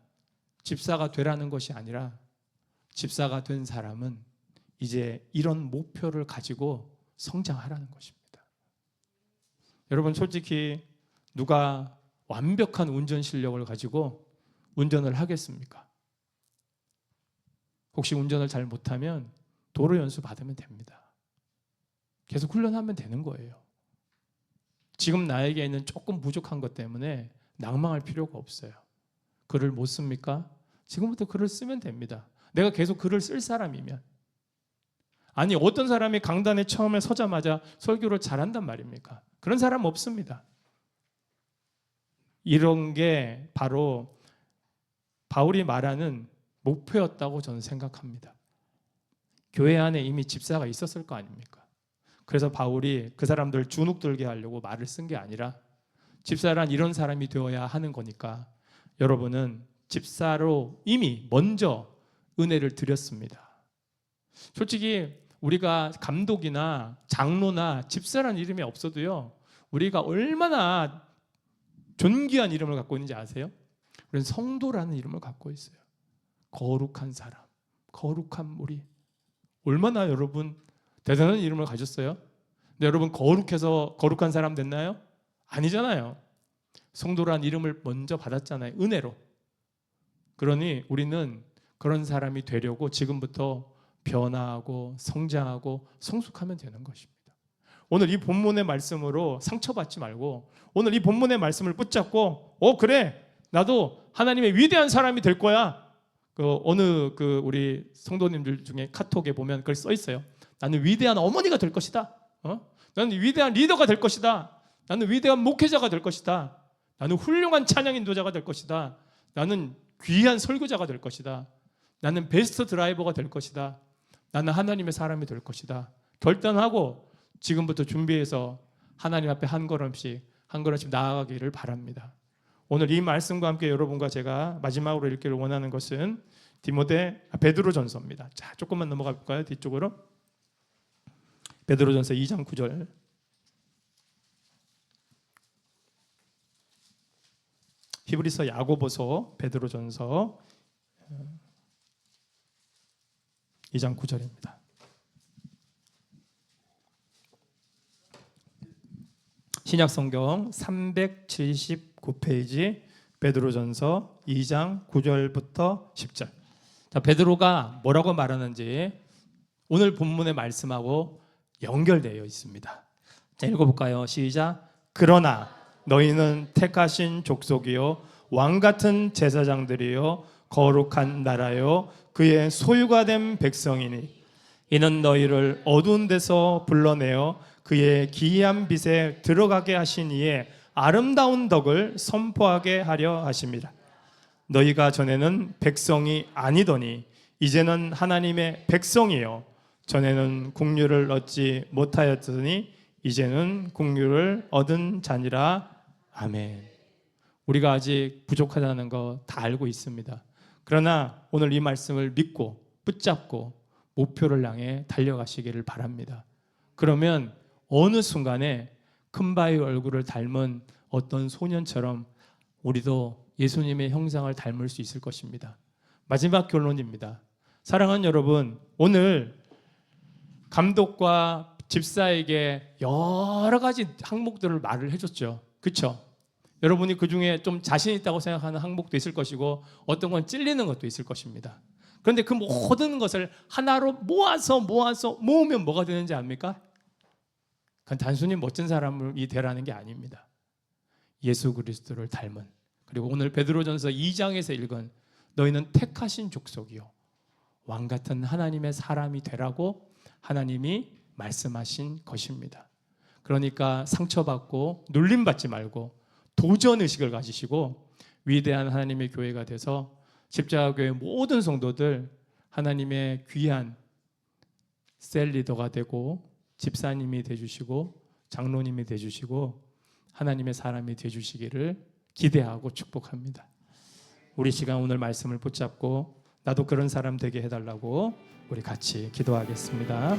집사가 되라는 것이 아니라 집사가 된 사람은 이제 이런 목표를 가지고 성장하라는 것입니다. 여러분 솔직히 누가 완벽한 운전 실력을 가지고 운전을 하겠습니까? 혹시 운전을 잘 못하면 도로 연수 받으면 됩니다. 계속 훈련하면 되는 거예요. 지금 나에게 있는 조금 부족한 것 때문에 낭망할 필요가 없어요. 글을 못 씁니까? 지금부터 글을 쓰면 됩니다. 내가 계속 글을 쓸 사람이면. 아니 어떤 사람이 강단에 처음에 서자마자 설교를 잘한단 말입니까? 그런 사람 없습니다. 이런 게 바로 바울이 말하는 목표였다고 저는 생각합니다. 교회 안에 이미 집사가 있었을 거 아닙니까? 그래서 바울이 그 사람들 주눅 들게 하려고 말을 쓴 게 아니라 집사란 이런 사람이 되어야 하는 거니까 여러분은 집사로 이미 먼저 은혜를 드렸습니다. 솔직히 우리가 감독이나 장로나 집사라는 이름이 없어도요, 우리가 얼마나 존귀한 이름을 갖고 있는지 아세요? 우리는 성도라는 이름을 갖고 있어요. 거룩한 사람, 거룩한 무리. 얼마나 여러분 대단한 이름을 가졌어요? 근데 여러분 거룩해서 거룩한 사람 됐나요? 아니잖아요. 성도란 이름을 먼저 받았잖아요. 은혜로. 그러니 우리는 그런 사람이 되려고 지금부터 변화하고 성장하고 성숙하면 되는 것입니다. 오늘 이 본문의 말씀으로 상처받지 말고 오늘 이 본문의 말씀을 붙잡고 그래 나도 하나님의 위대한 사람이 될 거야. 어느 우리 성도님들 중에 카톡에 보면 그걸 써 있어요. 나는 위대한 어머니가 될 것이다. 나는 위대한 리더가 될 것이다. 나는 위대한 목회자가 될 것이다. 나는 훌륭한 찬양 인도자가 될 것이다. 나는 귀한 설교자가 될 것이다. 나는 베스트 드라이버가 될 것이다. 나는 하나님의 사람이 될 것이다. 결단하고 지금부터 준비해서 하나님 앞에 한 걸음씩 나아가기를 바랍니다. 오늘 이 말씀과 함께 여러분과 제가 마지막으로 읽기를 원하는 것은 베드로전서입니다. 자, 조금만 넘어가 볼까요? 뒤쪽으로. 베드로전서 2장 9절. 히브리서, 야고보서, 베드로전서 2장 9절입니다. 신약성경 379페이지 베드로전서 2장 9절부터 10절. 자, 베드로가 뭐라고 말하는지 오늘 본문의 말씀하고 연결되어 있습니다. 자, 읽어볼까요? 시작. 그러나 너희는 택하신 족속이요 왕같은 제사장들이요 거룩한 나라요 그의 소유가 된 백성이니 이는 너희를 어두운 데서 불러내어 그의 기이한 빛에 들어가게 하신 이의 아름다운 덕을 선포하게 하려 하심이라. 너희가 전에는 백성이 아니더니 이제는 하나님의 백성이요 전에는 국류를 얻지 못하였더니 이제는 국류를 얻은 자니라. 아멘. 우리가 아직 부족하다는 거 다 알고 있습니다. 그러나 오늘 이 말씀을 믿고 붙잡고 목표를 향해 달려가시기를 바랍니다. 그러면 어느 순간에 큰바의 얼굴을 닮은 어떤 소년처럼 우리도 예수님의 형상을 닮을 수 있을 것입니다. 마지막 결론입니다. 사랑하는 여러분, 오늘 감독과 집사에게 여러 가지 항목들을 말을 해줬죠. 그렇죠? 여러분이 그 중에 좀 자신 있다고 생각하는 항목도 있을 것이고 어떤 건 찔리는 것도 있을 것입니다. 그런데 그 모든 것을 하나로 모아서 모으면 뭐가 되는지 압니까? 그건 단순히 멋진 사람이 되라는 게 아닙니다. 예수 그리스도를 닮은, 그리고 오늘 베드로전서 2장에서 읽은 너희는 택하신 족속이요 왕같은 하나님의 사람이 되라고 하나님이 말씀하신 것입니다. 그러니까 상처받고 눌림받지 말고 도전의식을 가지시고 위대한 하나님의 교회가 돼서 십자가교회 모든 성도들 하나님의 귀한 셀리더가 되고 집사님이 되주시고 장로님이 되주시고 하나님의 사람이 되주시기를 기대하고 축복합니다. 우리 시간 오늘 말씀을 붙잡고 나도 그런 사람 되게 해달라고 우리 같이 기도하겠습니다.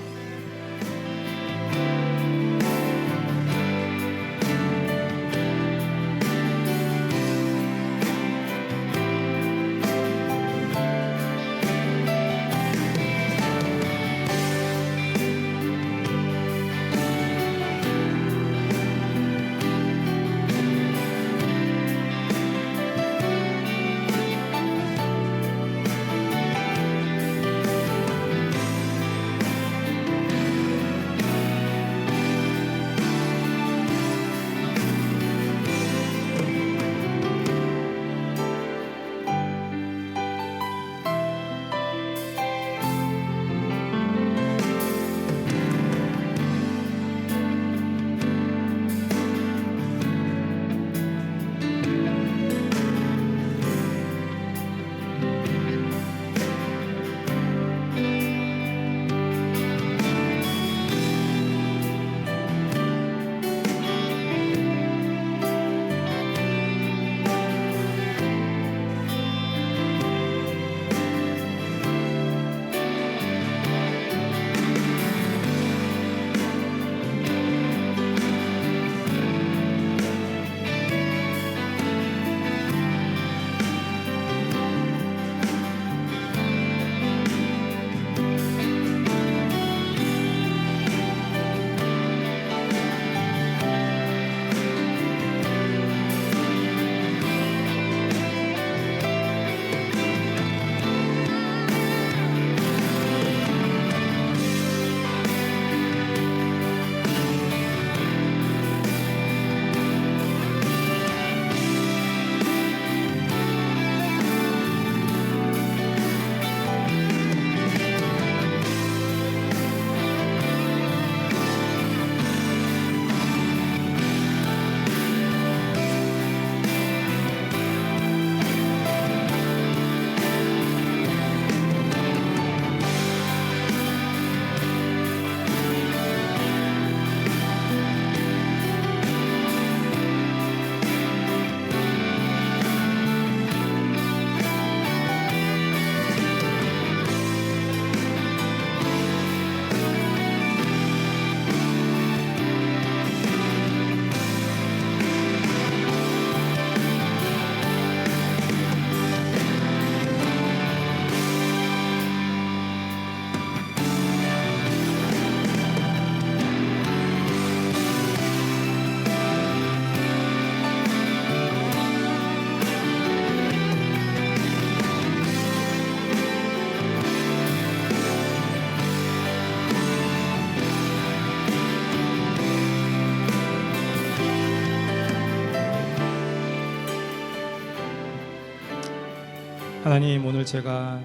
하나님, 오늘 제가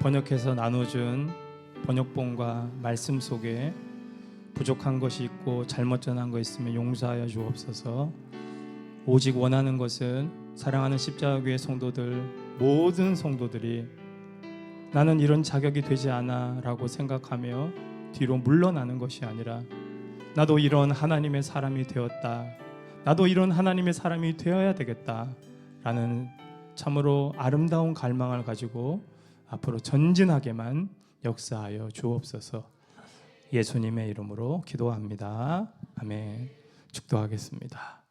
번역해서 나눠준 번역본과 말씀 속에 부족한 것이 있고 잘못 전한 거 있으면 용서하여 주옵소서. 오직 원하는 것은 사랑하는 십자가교회 성도들, 모든 성도들이 나는 이런 자격이 되지 않아 라고 생각하며 뒤로 물러나는 것이 아니라 나도 이런 하나님의 사람이 되었다, 나도 이런 하나님의 사람이 되어야 되겠다 라는 참으로 아름다운 갈망을 가지고 앞으로 전진하게만 역사하여 주옵소서. 예수님의 이름으로 기도합니다. 아멘. 축도하겠습니다.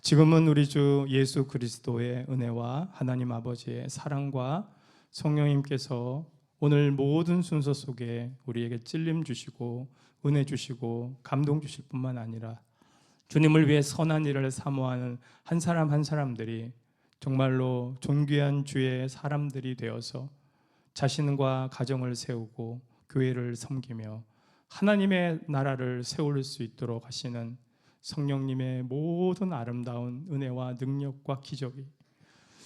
지금은 우리 주 예수 그리스도의 은혜와 하나님 아버지의 사랑과 성령님께서 오늘 모든 순서 속에 우리에게 찔림 주시고 은혜 주시고 감동 주실 뿐만 아니라 주님을 위해 선한 일을 사모하는 한 사람 한 사람들이 정말로 존귀한 주의 사람들이 되어서 자신과 가정을 세우고 교회를 섬기며 하나님의 나라를 세울 수 있도록 하시는 성령님의 모든 아름다운 은혜와 능력과 기적이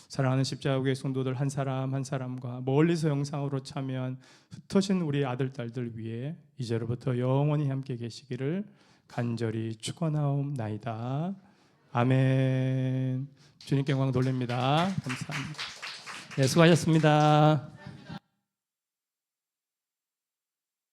사랑하는 십자가교회 성도들 한 사람 한 사람과 멀리서 영상으로 참여한 흩어진 우리 아들 딸들 위해 이제로부터 영원히 함께 계시기를 간절히 축원하옵나이다. 아멘. 주님께 영광 돌립니다. 감사합니다. 네, 수고하셨습니다.